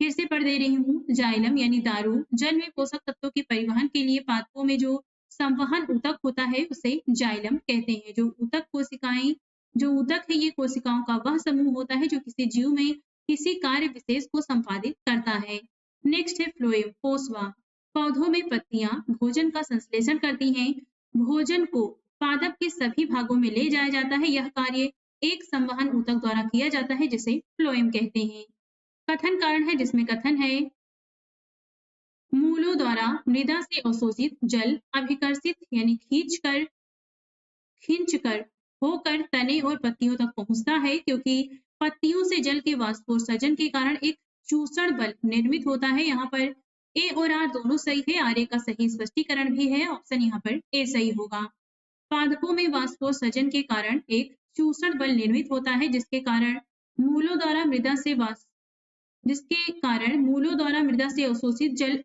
फिर से पढ़ दे रही हूँ, जाइलम यानी दारू जल में पोषक तत्वों के परिवहन के लिए पादपों में जो संवहन ऊतक होता है उसे जाइलम कहते हैं। जो ऊतक कोशिकाएं जो ऊतक है ये कोशिकाओं का वह समूह होता है जो किसी जीव में किसी कार्य विशेष को संपादित करता है। नेक्स्ट है फ्लोएम पोषवा। पौधों में पत्तियां भोजन का संश्लेषण करती हैं। भोजन को पादप के सभी भागों में ले जाया जाता है। यह कार्य एक संवहन ऊतक द्वारा किया जाता है जिसे फ्लोएम कहते हैं। कथन कारण है जिसमें कथन है मूलों द्वारा मृदा से अवशोषित जल अभिकर्षित यानी खींचकर होकर तने और पत्तियों तक पहुंचता है। क्योंकि पत्तियों से जल के वाष्पोत्सर्जन के कारण एक चूसण बल निर्मित होता है। यहाँ पर ए और आर दोनों सही है। आर ए का सही स्पष्टीकरण भी है। ऑप्शन यहाँ पर ए सही होगा। पादपों में वाष्पोत्सर्जन के कारण एक चूसण बल निर्मित होता है जिसके कारण मूलों द्वारा मृदा से अवशोषित जल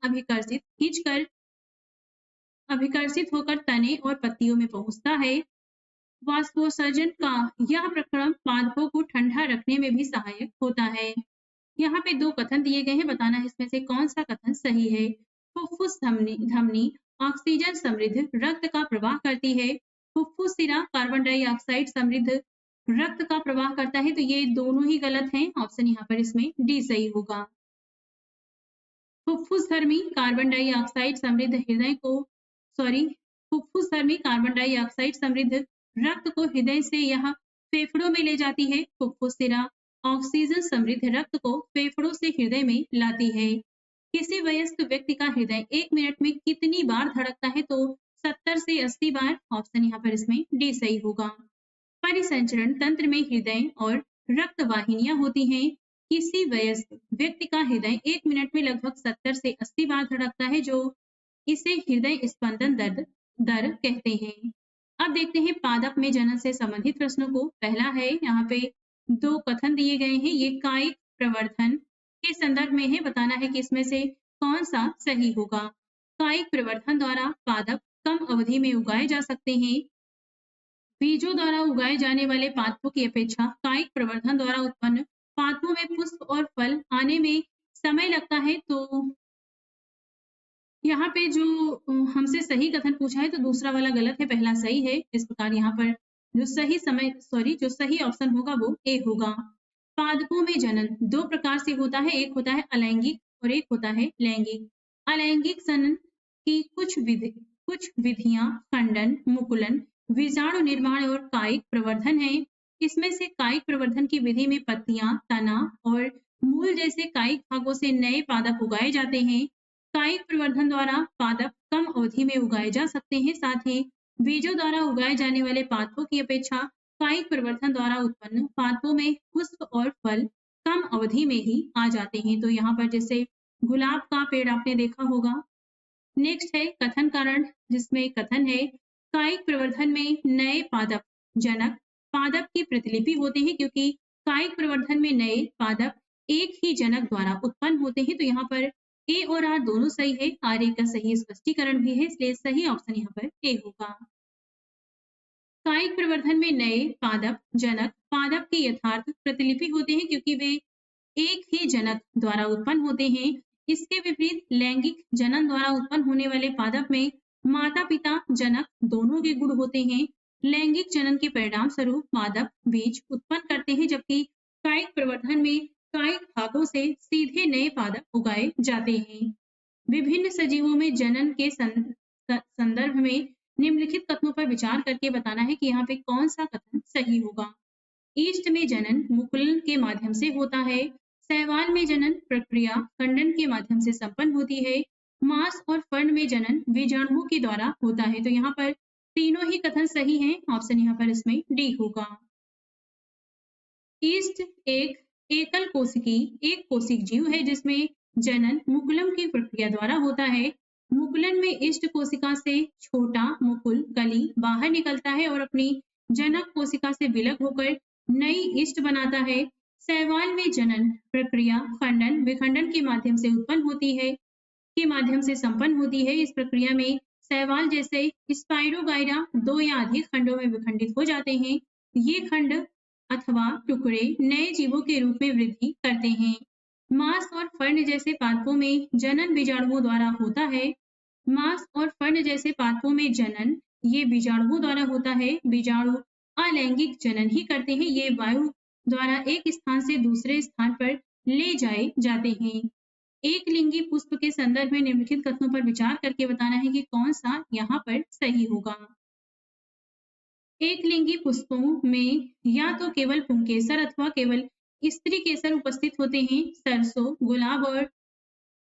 अभिकर्षित होकर तने और पत्तियों में पहुंचता है। वाष्पोत्सर्जन का यह प्रक्रम पादपों को ठंडा रखने में भी सहायक होता है। यहाँ पे 2 कथन दिए गए हैं, बताना है इसमें से कौन सा कथन सही है। फुफ्फुस धमनी ऑक्सीजन समृद्ध रक्त का प्रवाह करती है। फुफ्फुस सिरा कार्बन डाइऑक्साइड समृद्ध रक्त का प्रवाह करता है। तो ये दोनों ही गलत हैं। ऑप्शन यहाँ पर इसमें डी सही होगा। फुफ्फुसधर्मी कार्बन डाइऑक्साइड समृद्ध हृदय को सॉरी फुफ्फुसधर्मी कार्बन डाइऑक्साइड समृद्ध रक्त को हृदय से यह फेफड़ों में ले जाती है। फुफ्फुस सिरा ऑक्सीजन समृद्ध रक्त को फेफड़ों से हृदय में लाती है। किसी वयस्क व्यक्ति का हृदय 1 मिनट में कितनी बार धड़कता है? तो 70 से 80 बार। ऑप्शन यहाँ पर इसमें डी सही होगा। परिसंचरण तंत्र में हृदय और रक्त वाहिनियां होती हैं। किसी वयस्क व्यक्ति का हृदय 1 मिनट में लगभग 70 से 80 बार धड़कता है, जो इसे हृदय स्पंदन दर कहते हैं। अब देखते हैं पादप में जनन से संबंधित प्रश्नों को। पहला है, यहाँ पे 2 कथन दिए गए हैं। ये कायिक प्रवर्धन के संदर्भ में है। बताना है कि इसमें से कौन सा सही होगा। कायिक प्रवर्धन द्वारा पादप कम अवधि में उगाए जा सकते हैं। बीजों द्वारा उगाए जाने वाले पादपों की अपेक्षा कायिक प्रवर्धन द्वारा उत्पन्न पादपों में पुष्प और फल आने में समय लगता है। तो यहाँ पे जो हमसे सही कथन पूछा है, तो दूसरा वाला गलत है, पहला सही है। इस प्रकार यहाँ पर जो सही ऑप्शन होगा वो ए होगा। पादपों में जनन 2 प्रकार से होता है। एक होता है अलैंगिक और एक होता है लैंगिक। अलैंगिक जनन की कुछ विधियां खंडन, मुकुलन, बीजाणु निर्माण और कायिक प्रवर्धन है। इसमें से कायिक प्रवर्धन की विधि में पत्तियां, तना और मूल जैसे कायिक भागों से नए पादप उगाए जाते हैं। कायिक प्रवर्धन द्वारा पादप कम अवधि में उगाए जा सकते हैं। साथ ही बीजों द्वारा उगाए जाने वाले पादपों की अपेक्षा कायिक प्रवर्धन द्वारा उत्पन्न पादपों में पुष्प और फल कम अवधि में ही आ जाते हैं। तो यहाँ पर जैसे गुलाब का पेड़ आपने देखा होगा। नेक्स्ट है कथन कारण, जिसमें कथन है कायिक प्रवर्धन में नए पादप जनक पादप की प्रतिलिपि होते हैं, क्योंकि कायिक प्रवर्धन में नए पादप एक ही जनक द्वारा उत्पन्न होते हैं। तो यहाँ पर ए और आर दोनों सही है। आर ए का सही स्पष्टीकरण भी है, इसलिए सही ऑप्शन यहाँ पर ए होगा। कायिक प्रवर्धन में नए पादप जनक पादप की यथार्थ प्रतिलिपि होते हैं, क्योंकि वे एक ही जनक द्वारा उत्पन्न होते हैं। इसके विपरीत लैंगिक जनन द्वारा उत्पन्न होने वाले पादप में माता पिता जनक दोनों के गुण होते हैं। लैंगिक जनन के परिणाम स्वरूप पादप बीज उत्पन्न करते हैं, जबकि कायिक प्रवर्धन में कायिक भागों से सीधे नए पादप उगाए जाते हैं। विभिन्न सजीवों में जनन के संदर्भ में निम्नलिखित कथनों पर विचार करके बताना है कि यहाँ पे कौन सा कथन सही होगा। ईस्ट में जनन मुकुलन के माध्यम से होता है। शैवाल में जनन प्रक्रिया खंडन के माध्यम से संपन्न होती है। मांस और फर्ण में जनन बीजाणुओं के द्वारा होता है। तो यहाँ पर तीनों ही कथन सही हैं। ऑप्शन यहाँ पर इसमें डी होगा। ईस्ट एक कोशिक जीव है, जिसमें जनन मुकुलम की प्रक्रिया द्वारा होता है। मुकुलन में ईस्ट कोशिका से छोटा मुकुल कली बाहर निकलता है और अपनी जनक कोशिका से विलग होकर नई ईस्ट बनाता है। शैवाल में जनन प्रक्रिया खंडन विखंडन के माध्यम से संपन्न होती है। इस प्रक्रिया में शैवाल जैसे स्पाइरोगाइरा 2 या अधिक खंडों में विखंडित हो जाते हैं। ये खंड अथवा टुकड़े नए जीवों के रूप में वृद्धि करते हैं। मांस और फर्ण जैसे पादपों में जनन बीजाणुओं द्वारा होता है। मांस और फर्ण जैसे पादपों में जनन ये बीजाणुओं द्वारा होता है। बीजाणु अलैंगिक जनन ही करते हैं। ये वायु द्वारा एक स्थान से दूसरे स्थान पर ले जाए जाते हैं। एक लिंगी पुष्प के संदर्भ में निम्नलिखित कथनों पर विचार करके बताना है कि कौन सा यहाँ पर सही होगा। एक लिंगी पुष्पों में या तो केवल पुंकेसर अथवा केवल स्त्री केसर उपस्थित होते हैं। सरसों, गुलाब और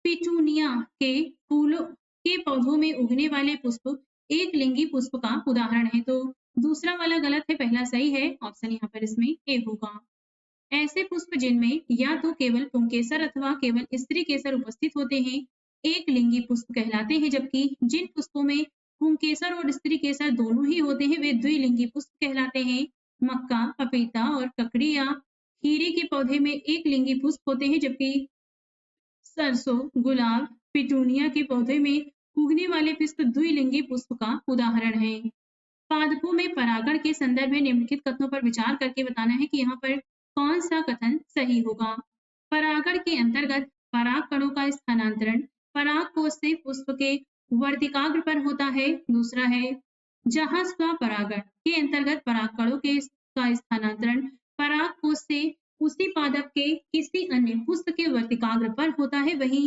पिटूनिया के फूलों के पौधों में उगने वाले पुष्प एक लिंगी पुष्प का उदाहरण है। तो दूसरा वाला गलत है, पहला सही है। ऑप्शन यहाँ पर इसमें ए होगा। ऐसे पुष्प जिनमें या तो केवल पुंकेसर अथवा केवल स्त्री केसर उपस्थित होते हैं एक लिंगी पुष्प कहलाते हैं, जबकि जिन पुष्पों में पुंकेसर और स्त्री केसर दोनों ही होते हैं वे द्विलिंगी पुष्प कहलाते हैं। मक्का, पपीता और ककड़ी या खीरे के पौधे में एक लिंगी पुष्प होते हैं, जबकि सरसों, गुलाब, पिटूनिया के पौधे में उगने वाले पुष्प द्विलिंगी पुष्प का उदाहरण है। पादपों में परागण के संदर्भ में निम्नलिखित कथनों पर विचार करके बताना है कि यहाँ पर कौन सा कथन सही होगा। परागण के अंतर्गत पराग कणों का स्थानांतरण पराग कोश से पुष्प के वर्तिकाग्र पर होता है। दूसरा है जहां स्वपरागण के अंतर्गत पराग कणों का स्थानांतरण पराग कोश से उसी पादप के किसी अन्य पुष्प के वर्तिकाग्र पर होता है। वहीं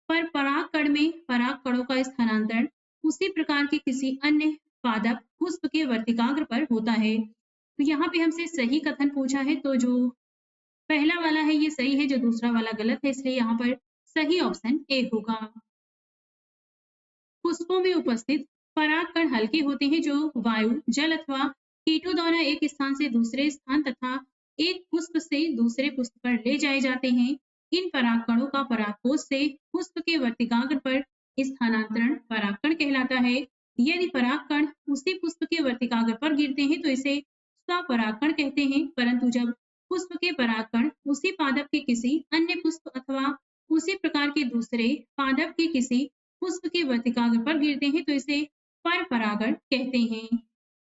पर पराग में पराग कणों का स्थानांतरण उसी प्रकार के किसी अन्य पादप पुष्प के वर्तिकाग्र पर होता है। तो यहाँ पे हमसे सही कथन पूछा है, तो जो पहला वाला है ये सही है, जो दूसरा वाला गलत है, इसलिए यहाँ पर सही ऑप्शन ए होगा। पुष्पों में उपस्थित परागकण हल्के होते हैं, जो वायु, जल अथवा कीटों द्वारा एक स्थान से दूसरे स्थान तथा एक पुष्प से दूसरे पुष्प पर ले जाए जाते हैं। इन परागकणों का परागकोश से पुष्प के वर्तिकाग्र पर स्थानांतरण परागकण कहलाता है। यदि परागकण उसी पुष्प के वर्तिकाग्र पर गिरते हैं तो इसे स्वपरागकण कहते हैं, परंतु जब पुष्प के परागकण उसी पादप के किसी अन्य पुष्प अथवा उसी प्रकार के दूसरे पादप के किसी पुष्प के वर्तिकाग्र पर गिरते हैं तो इसे पर परागण कहते हैं।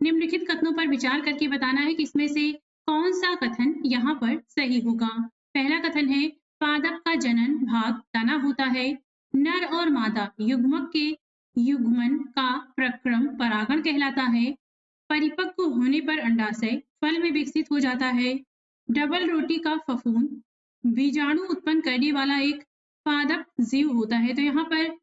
निम्नलिखित कथनों पर विचार करके बताना है कि इसमें से कौन सा कथन यहाँ पर सही होगा। पहला कथन है, पादप का जनन भाग तना होता है। नर और मादा युग्मक के युग्मन का प्रक्रम परागण कहलाता है। परिपक्व होने पर अंडाशय फल में विकसित हो जाता है। डबल रोटी का फफूंद बीजाणु उत्पन्न करने वाला एक पादप जीव होता है। तो यहाँ पर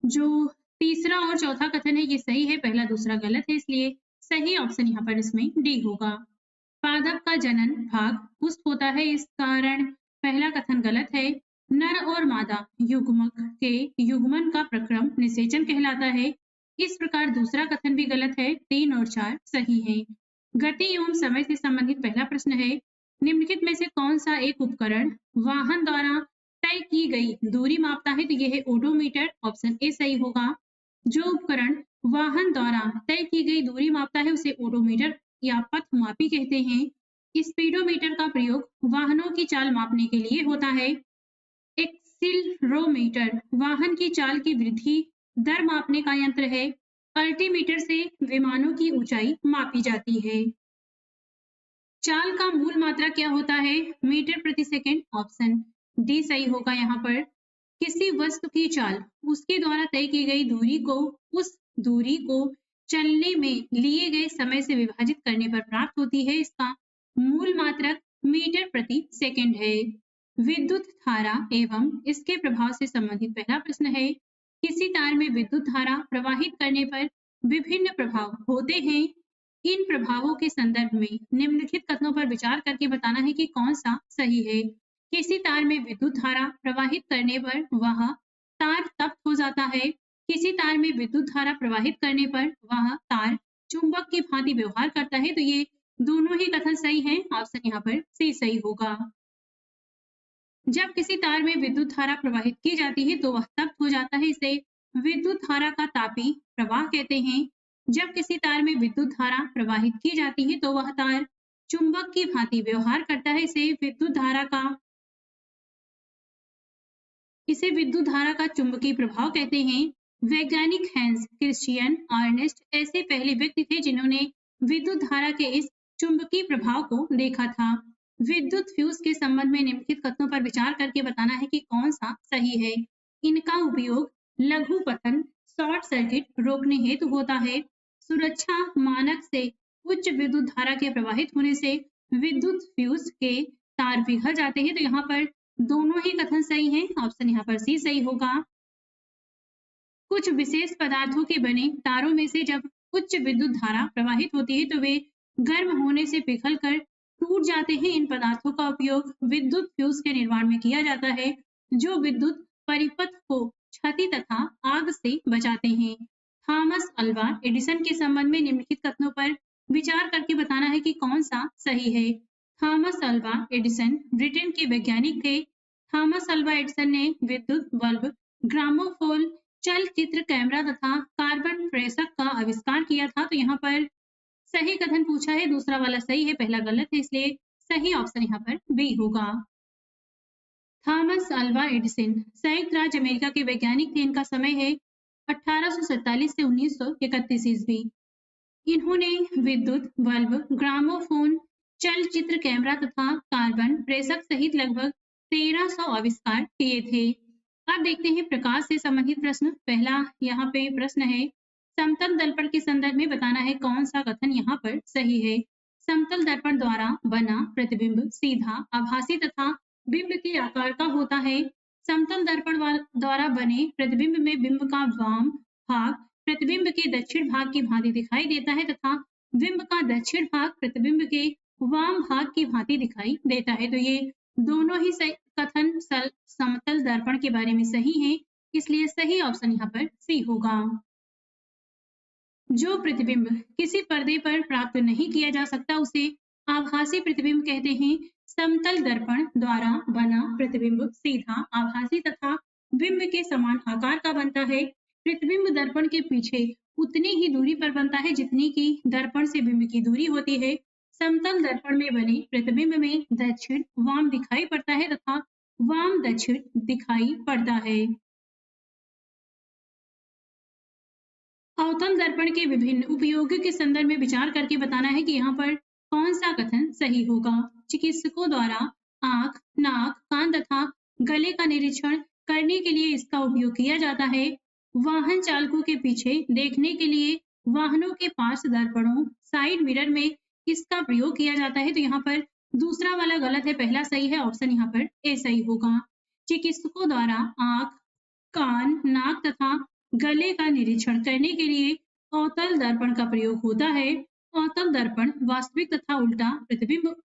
जो तीसरा और चौथा कथन है ये सही है, पहला दूसरा गलत है, इसलिए सही ऑप्शन यहाँ पर इसमें डी होगा। पादप का जनन भाग पुष्प होता है, इस कारण पहला कथन गलत है। नर और मादा युग्मक के युग्मन का प्रक्रम निषेचन कहलाता है, इस प्रकार दूसरा कथन भी गलत है। 3 और 4 सही है। गति एवं समय से संबंधित पहला प्रश्न है, निम्नलिखित में से कौन सा एक उपकरण वाहन द्वारा तय की गई दूरी मापता है? तो यह है ओडोमीटर, ऑप्शन ए सही होगा। जो उपकरण वाहन द्वारा तय की गई दूरी मापता है उसे ओडोमीटर या पथमापी कहते हैं। स्पीडोमीटर का प्रयोग वाहनों की चाल मापने के लिए होता है। एक्सीलरोमीटर वाहन की चाल की वृद्धि दर मापने का यंत्र है। अल्टीमीटर से विमानों की ऊंचाई मापी जाती है। चाल का मूल मात्रा क्या होता है? मीटर प्रति सेकंड, ऑप्शन डी सही होगा। यहाँ पर किसी वस्तु की चाल उसके द्वारा तय की गई दूरी को उस दूरी को चलने में लिए गए समय से विभाजित करने पर प्राप्त होती है। इसका मूल मात्रक मीटर प्रति सेकंड है। विद्युत धारा एवं इसके प्रभाव से संबंधित पहला प्रश्न है, किसी तार में विद्युत धारा प्रवाहित करने पर विभिन्न प्रभाव होते हैं। इन प्रभावों के संदर्भ में निम्नलिखित कथनों पर विचार करके बताना है कि कौन सा सही है। किसी तार में विद्युत धारा प्रवाहित करने पर वह तार तप्त हो जाता है। किसी तार में विद्युत धारा प्रवाहित करने पर वह तार चुंबक की भांति व्यवहार करता है। तो ये दोनों ही कथन सही हैं, ऑप्शन यहाँ पर सी सही होगा। जब किसी तार में विद्युत धारा प्रवाहित की जाती है तो वह तप्त हो जाता है, इसे विद्युत धारा का तापी प्रवाह कहते हैं। जब किसी तार में विद्युत धारा प्रवाहित की जाती है तो वह तार चुंबक की भांति व्यवहार करता है, इसे विद्युत धारा का चुंबकीय प्रभाव कहते हैं। वैज्ञानिक हैंस क्रिश्चियन अर्नेस्ट ऐसे पहले व्यक्ति थे जिन्होंने विद्युत धारा के इस चुंबकीय प्रभाव को देखा था। विद्युत फ्यूज के संबंध में निम्नलिखित कथनों पर विचार करके बताना है कि कौन सा सही है। इनका उपयोग लघु पतन, शॉर्ट सर्किट रोकने हेतु होता है। सुरक्षा मानक से उच्च विद्युत धारा के प्रवाहित होने से विद्युत फ्यूज के तार पिघल जाते हैं। तो यहाँ पर दोनों ही कथन सही हैं, ऑप्शन यहाँ पर सी सही होगा। कुछ विशेष पदार्थों के बने तारों में से जब उच्च विद्युत धारा प्रवाहित होती है तो वे गर्म होने से पिघलकर टूट जाते हैं। इन पदार्थों का उपयोग विद्युत फ्यूज के निर्माण में किया जाता है, जो विद्युत परिपथ को क्षति तथा आग से बचाते हैं। थॉमस अल्वा एडिसन के संबंध में निम्नलिखित कथनों पर विचार करके बताना है कि कौन सा सही है। थॉमस अल्वा एडिसन ब्रिटेन के वैज्ञानिक थे। थॉमस अल्वा एडिसन ने विद्युत बल्ब, ग्रामोफोन, चलचित्र कैमरा तथा कार्बन प्रेषक का आविष्कार किया था। तो यहाँ पर सही कथन पूछा है, दूसरा वाला सही है, पहला गलत है, इसलिए सही ऑप्शन यहाँ पर बी होगा। थॉमस अल्वा एडिसन संयुक्त राज्य अमेरिका के वैज्ञानिक थे। इनका समय है 1847 से 1931 ईस्वी। इन्होंने विद्युत बल्ब, ग्रामोफोन, चलचित्र कैमरा तथा कार्बन प्रेषक सहित लगभग 1300 आविष्कार किए थे। अब देखते हैं प्रकाश से संबंधित प्रश्न। पहला यहाँ पे प्रश्न है, समतल दर्पण के संदर्भ में बताना है कौन सा कथन यहाँ पर सही है। समतल दर्पण द्वारा बना प्रतिबिंब सीधा, आभासी तथा बिंब के आकार का होता है। समतल दर्पण द्वारा बने प्रतिबिंब में बिंब का वाम भाग प्रतिबिंब के दक्षिण भाग की भांति दिखाई देता है तथा बिंब का दक्षिण भाग प्रतिबिंब के वाम भाग की भांति दिखाई देता है। तो ये दोनों ही कथन समतल दर्पण के बारे में सही है, इसलिए सही ऑप्शन यहाँ पर सी होगा। जो प्रतिबिंब किसी पर्दे पर प्राप्त नहीं किया जा सकता उसे आभासी प्रतिबिंब कहते हैं। समतल दर्पण द्वारा बना प्रतिबिंब सीधा आभासी तथा बिंब के समान आकार का बनता है। प्रतिबिंब दर्पण के पीछे उतनी ही दूरी पर बनता है जितनी की दर्पण से बिंब की दूरी होती है। समतल दर्पण में बने प्रतिबिंब में दक्षिण वाम दिखाई पड़ता है तथा वाम दक्षिण दिखाई पड़ता है। अवतल दर्पण के विभिन्न उपयोगों के संदर्भ में विचार करके बताना है कि यहाँ पर कौन सा कथन सही होगा। चिकित्सकों द्वारा आंख, नाक, कान तथा गले का निरीक्षण करने के लिए इसका उपयोग किया जाता है। वाहन चालकों के पीछे देखने के लिए वाहनों के पार्श्व दर्पणों साइड मिरर में इसका प्रयोग किया जाता है। तो यहाँ पर दूसरा वाला गलत है, पहला सही है, ऑप्शन यहाँ पर ए सही होगा। चिकित्सकों द्वारा आंख, कान, नाक तथा गले का निरीक्षण करने के लिए अवतल दर्पण का प्रयोग होता है। अवतल दर्पण वास्तविक तथा उल्टा प्रतिबिंब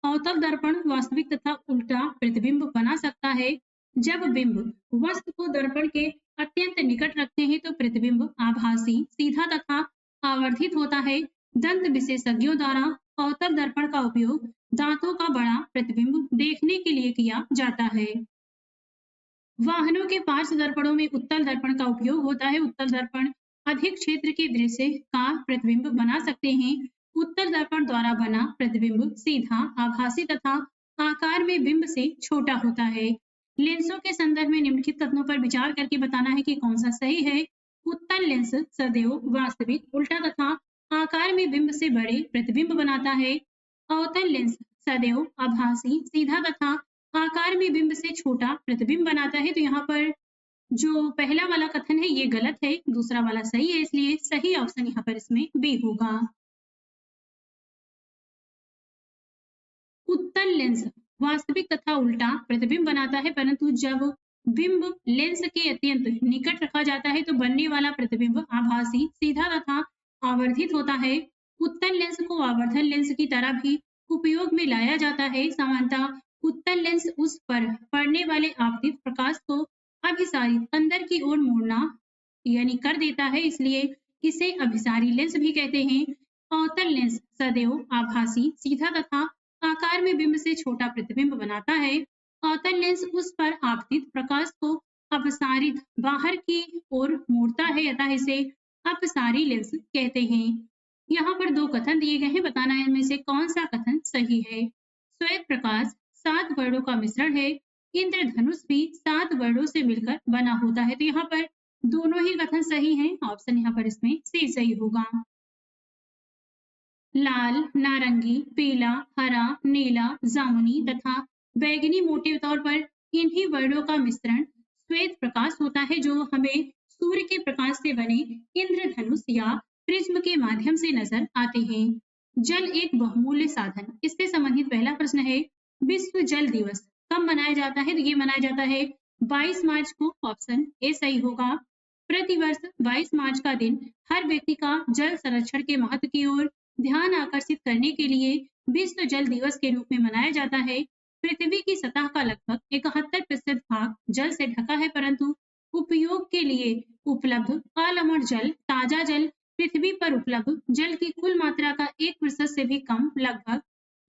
अवतल दर्पण वास्तविक तथा उल्टा प्रतिबिंब बना सकता है। जब बिंब वस्तु को दर्पण के अत्यंत निकट रखते हैं तो प्रतिबिंब आभासी, सीधा तथा आवर्धित होता है। दंत विशेषज्ञों द्वारा अवतल दर्पण का उपयोग दांतों का बड़ा प्रतिबिंब देखने के लिए किया जाता है। वाहनों के पार्श्व दर्पणों में उत्तल दर्पण का उपयोग होता है। उत्तल दर्पण अधिक क्षेत्र के दृश्य का प्रतिबिंब बना सकते हैं। उत्तल दर्पण द्वारा बना प्रतिबिंब सीधा, आभासी तथा आकार में बिंब से छोटा होता है। लेंसों के संदर्भ में निम्नलिखित कथनों पर विचार करके बताना है कि कौन सा सही है। उत्तल लेंस सदैव वास्तविक, उल्टा तथा आकार में बिंब से बड़े प्रतिबिंब बनाता है। अवतल लेंस सदैव आभासी, सीधा तथा आकार में बिंब से छोटा प्रतिबिंब बनाता है। तो यहाँ पर जो पहला वाला कथन है ये गलत है, दूसरा वाला सही है, इसलिए सही ऑप्शन यहाँ पर इसमें बी होगा। उत्तल लेंस वास्तविक तथा उल्टा प्रतिबिंब बनाता है, परंतु जब बिंब लेंस के अत्यंत निकट रखा जाता है तो बनने वाला प्रतिबिंब आभासी, सीधा तथा आवर्धित होता है। उत्तल लेंस को आवर्धन लेंस की तरह भी उपयोग में लाया जाता है। सामान्यतः उत्तल लेंस उस पर पड़ने वाले आपतित प्रकाश को अभिसारित अंदर की ओर मोड़ना यानी कर देता है, इसलिए इसे अभिसारी लेंस भी कहते हैं। अवतल लेंस सदैव आभासी, सीधा तथा आकार में बिंब से छोटा प्रतिबिंब बनाता है। अवतल लेंस उस पर आपतित प्रकाश को अपसारित बाहर की ओर मोड़ता है, अतः इसे अपसारी लेंस कहते हैं। यहाँ पर दो कथन दिए गए हैं, बताना है इनमें से कौन सा कथन सही है। श्वेत प्रकाश 7 वर्णों का मिश्रण है। इंद्रधनुष भी 7 वर्णों से मिलकर बना होता है। तो यहाँ पर दोनों ही कथन सही हैं, ऑप्शन यहाँ पर इसमें सी सही होगा। लाल, नारंगी, पीला, हरा, नीला, जामुनी तथा बैगनी मोटे तौर पर इन्हीं वर्णों का मिश्रण श्वेत प्रकाश होता है, जो हमें सूर्य के प्रकाश से बने इंद्रधनुष या प्रिज्म के माध्यम से नजर आते हैं। जल एक बहुमूल्य साधन, इससे संबंधित पहला प्रश्न है, विश्व जल दिवस कब मनाया जाता है? तो ये मनाया जाता है 22 मार्च को, ऑप्शन ए सही होगा। प्रतिवर्ष 22 मार्च का दिन हर व्यक्ति का जल संरक्षण के महत्व की ओर ध्यान आकर्षित करने के लिए विश्व जल दिवस के रूप में मनाया जाता है। पृथ्वी की सतह का लगभग 71% भाग जल से ढका है, परंतु उपयोग के लिए उपलब्ध अलवण जल, ताजा जल पृथ्वी पर उपलब्ध जल की कुल मात्रा का 1% से भी कम, लगभग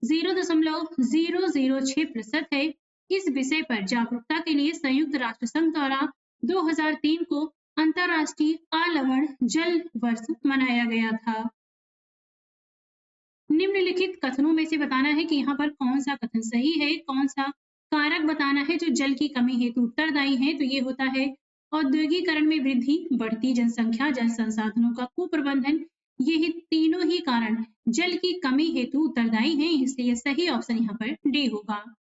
0.006% है। इस विषय पर जागरूकता के लिए संयुक्त राष्ट्र संघ द्वारा 2003 को अंतरराष्ट्रीय अलवण जल वर्ष मनाया गया था। निम्नलिखित कथनों में से बताना है कि यहाँ पर कौन सा कथन सही है, कौन सा कारक बताना है जो जल की कमी हेतु उत्तरदायी है। तो ये होता है औद्योगिकरण में वृद्धि, बढ़ती जनसंख्या, जल संसाधनों का कुप्रबंधन, ये तीनों ही कारण जल की कमी हेतु उत्तरदायी हैं, इसलिए सही ऑप्शन यहाँ पर डी होगा।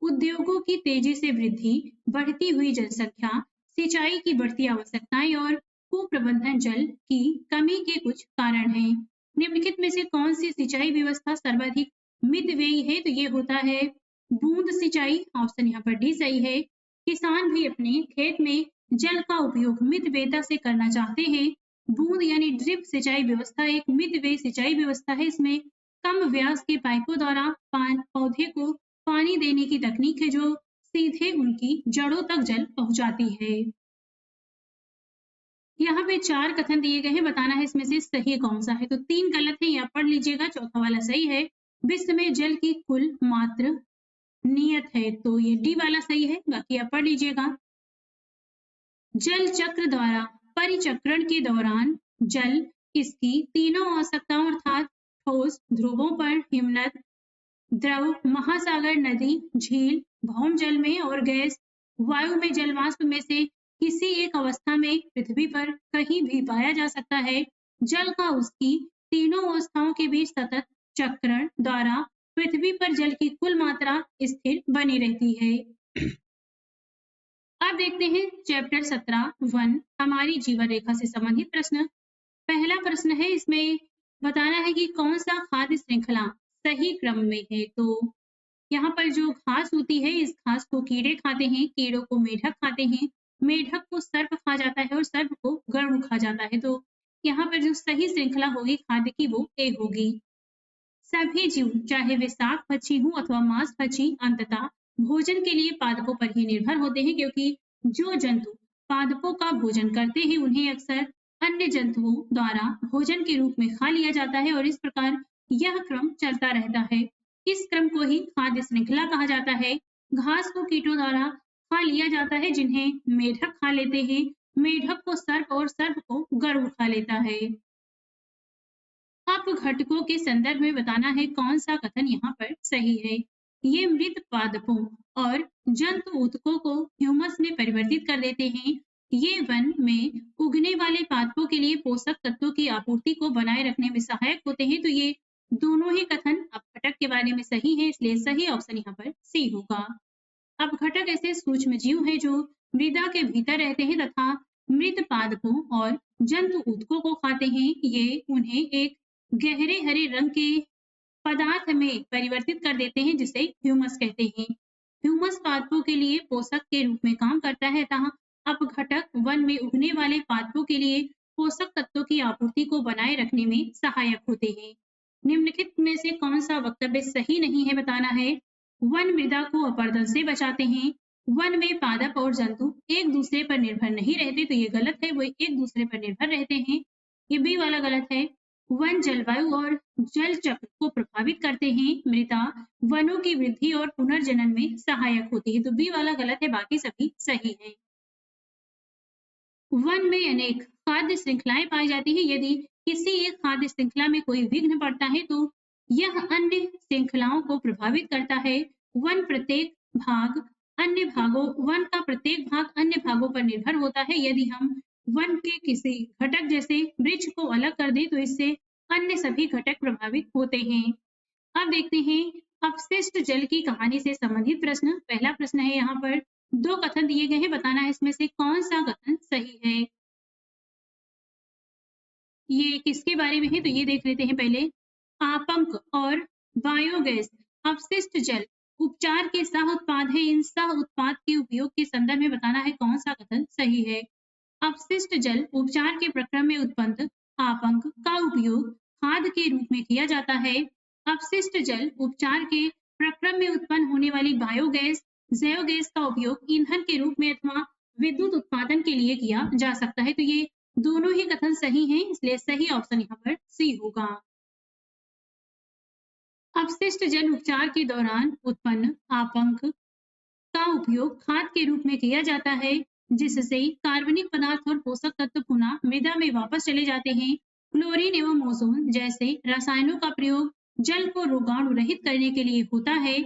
उद्योगों की तेजी से वृद्धि, बढ़ती हुई जनसंख्या, सिंचाई की बढ़ती आवश्यकताएं और कुप्रबंधन जल की कमी के कुछ कारण हैं। निम्नलिखित में से कौन सी सिंचाई व्यवस्था सर्वाधिक मितव्ययी है? तो ये होता है बूंद सिंचाई, ऑप्शन यहाँ पर डी सही है। किसान भी अपने खेत में जल का उपयोग मितव्ययता से करना चाहते हैं। बूंद यानी ड्रिप सिंचाई व्यवस्था एक मितव्ययी सिंचाई व्यवस्था है। इसमें कम व्यास के पाइपों द्वारा पौधे को पानी देने की तकनीक है जो सीधे उनकी जड़ों तक जल पहुंचाती है। यहाँ पे 4 कथन दिए गए हैं, बताना है इसमें से सही कौन-सा है। तो 3 गलत है, यहाँ पढ़ लीजिएगा, चौथा वाला सही है। विश्व में जल की कुल मात्रा नियत है, तो ये डी वाला सही है, बाकी आप पढ़ लीजिएगा। जल चक्र द्वारा परिचक्रण के दौरान जल किसकी तीनों आवश्यकताओं अर्थात ठोस, ध्रुवों पर हिमनद, द्रव, महासागर, नदी, झील, भौम जल में और गैस, वायु में जल वाष्प में से किसी एक अवस्था में पृथ्वी पर कहीं भी पाया जा सकता है। जल का उसकी तीनों अवस्थाओं के बीच सतत चक्रण द्वारा पृथ्वी पर जल की कुल मात्रा स्थिर बनी रहती है। अब देखते हैं चैप्टर 17 वन हमारी जीवन रेखा से संबंधित प्रश्न। पहला प्रश्न है, इसमें बताना है कि कौन सा खाद्य श्रृंखला सही क्रम में है। तो यहाँ पर जो घास होती है, इस घास को कीड़े खाते हैं, कीड़ों को मेढक खाते हैं, मेढक को सर्प खा जाता है और सर्प को गरुड़ खा जाता है। तो यहाँ पर जो सही श्रृंखला होगी खाद्य की वो ए होगी। सभी जीव चाहे वे शाक पक्षी हों अथवा मांस पक्षी अंततः भोजन के लिए पादपों पर ही निर्भर होते हैं, क्योंकि जो जंतु पादपों का भोजन करते हैं उन्हें अक्सर अन्य जंतुओं द्वारा भोजन के रूप में खा लिया जाता है और इस प्रकार यह क्रम चलता रहता है। इस क्रम को ही खाद्य श्रृंखला कहा जाता है। घास को कीटों द्वारा खा लिया जाता है जिन्हें मेढक खा लेते हैं, मेढक को सर्प और सर्प को गरुड़ खा लेता है। अपघटकों के संदर्भ में बताना है कौन सा कथन यहाँ पर सही है। ये मृत पादपों और जंतु ऊतकों को ह्यूमस में परिवर्तित कर देते हैं। ये वन में उगने वाले पादपों के लिए पोषक तत्वों की आपूर्ति को बनाए रखने में सहायक होते हैं। तो ये दोनों ही कथन अपघटक के बारे में सही है, इसलिए सही ऑप्शन यहाँ पर सी होगा। अपघटक ऐसे सूक्ष्म जीव हैं जो मृदा के भीतर रहते हैं तथा मृत पादपों और जंतु ऊतकों को खाते हैं। ये उन्हें एक गहरे हरे रंग के पदार्थ में परिवर्तित कर देते हैं जिसे ह्यूमस कहते हैं। ह्यूमस पादपों के लिए पोषक के रूप में काम करता है तथा अपघटक वन में उगने वाले पादपों के लिए पोषक तत्वों की आपूर्ति को बनाए रखने में सहायक होते हैं। निम्नलिखित में से कौन सा वक्तव्य सही नहीं है, बताना है। वन मृदा को अपरदन से बचाते हैं। वन में पादप और जंतु एक दूसरे पर निर्भर नहीं रहते, तो ये गलत है, वो एक दूसरे पर निर्भर रहते हैं। ये बी वाला गलत है। वन जलवायु और जल चक्र को प्रभावित करते हैं। मृदा वनों की वृद्धि और पुनर्जनन में सहायक होती है, तो बी वाला गलत है, बाकी सभी सही है। वन में अनेक खाद्य श्रृंखलाएं पाई जाती है। यदि किसी एक खाद्य श्रृंखला में कोई विघ्न पड़ता है तो यह अन्य श्रृंखलाओं को प्रभावित करता है। वन का प्रत्येक भाग अन्य भागों पर निर्भर होता है। यदि हम वन के किसी घटक जैसे वृक्ष को अलग कर दें तो इससे अन्य सभी घटक प्रभावित होते हैं। अब देखते हैं अपशिष्ट जल की कहानी से संबंधित प्रश्न। पहला प्रश्न है, यहाँ पर 2 कथन दिए गए हैं, बताना है इसमें से कौन सा कथन सही है। ये किसके बारे में है, तो ये देख लेते हैं पहले। आपंक और बायोगैस अपशिष्ट जल उपचार के सह उत्पाद है। इन सह उत्पाद के उपयोग के संदर्भ में बताना है कौन सा कथन सही है। अपशिष्ट जल उपचार के प्रक्रम में उत्पन्न आपंक का उपयोग खाद के रूप में किया जाता है। अपशिष्ट जल उपचार के प्रक्रम में उत्पन्न होने वाली बायोगैस जैव गैस का उपयोग ईंधन के रूप में अथवा विद्युत उत्पादन के लिए किया जा सकता है। तो ये दोनों ही कथन सही हैं, इसलिए सही ऑप्शन यहाँ पर सी होगा। अपशिष्ट जल उपचार के दौरान उत्पन्न आपंक का उपयोग खाद के रूप में किया जाता है, जिससे कार्बनिक पदार्थ और पोषक तत्व पुनः मृदा में वापस चले जाते हैं। क्लोरीन एवं ओजोन जैसे रसायनों का प्रयोग जल को रोगाणु रहित करने के लिए होता है।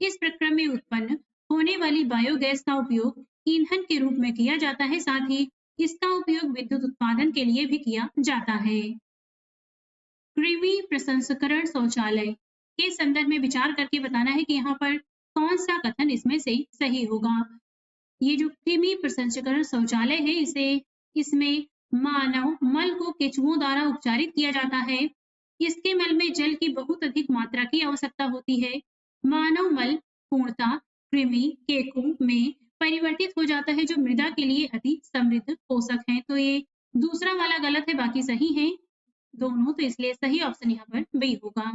इस प्रक्रम में उत्पन्न होने वाली बायोगैस का उपयोग ईंधन के रूप में किया जाता है, साथ ही इसका उपयोग विद्युत उत्पादन के लिए भी किया जाता है। कृमि प्रसंस्करण शौचालय के संदर्भ में विचार करके बताना है कि यहाँ पर कौन सा कथन इसमें से सही होगा। ये जो कृमि प्रसंस्करण शौचालय है, इसमें मानव मल को केंचुओं द्वारा उपचारित किया जाता है। इसके मल में जल की बहुत अधिक मात्रा की आवश्यकता होती है। मानव मल पूर्णतः कृमि केंचुओं में परिवर्तित हो जाता है जो मृदा के लिए अति समृद्ध पोषक हैं। तो ये दूसरा वाला गलत है, बाकी सही है दोनों, तो इसलिए सही ऑप्शन यहाँ पर बी होगा।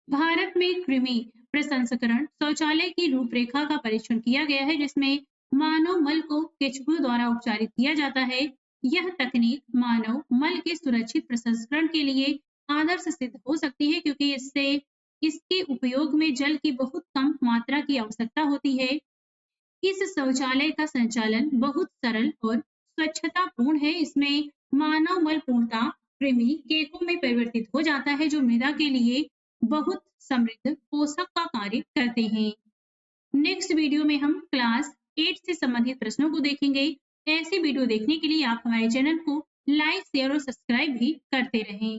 भारत में कृमि प्रसंस्करण शौचालय की रूपरेखा का परीक्षण किया गया है, जिसमें मानव मल को केंचुओं द्वारा उपचारित किया जाता है। यह तकनीक मानव मल के सुरक्षित प्रसंस्करण के लिए आदर्श सिद्ध हो सकती है, क्योंकि इससे इसके उपयोग में जल की बहुत कम मात्रा की आवश्यकता होती है। इस शौचालय का संचालन बहुत सरल और स्वच्छतापूर्ण है। इसमें मानव मल पूर्णतः कृमि केकों में परिवर्तित हो जाता है, जो मृदा के लिए बहुत समृद्ध पोषक का कार्य करते हैं। नेक्स्ट वीडियो में हम क्लास 8 से संबंधित प्रश्नों को देखेंगे। ऐसे वीडियो देखने के लिए आप हमारे चैनल को लाइक, शेयर और सब्सक्राइब भी करते रहें।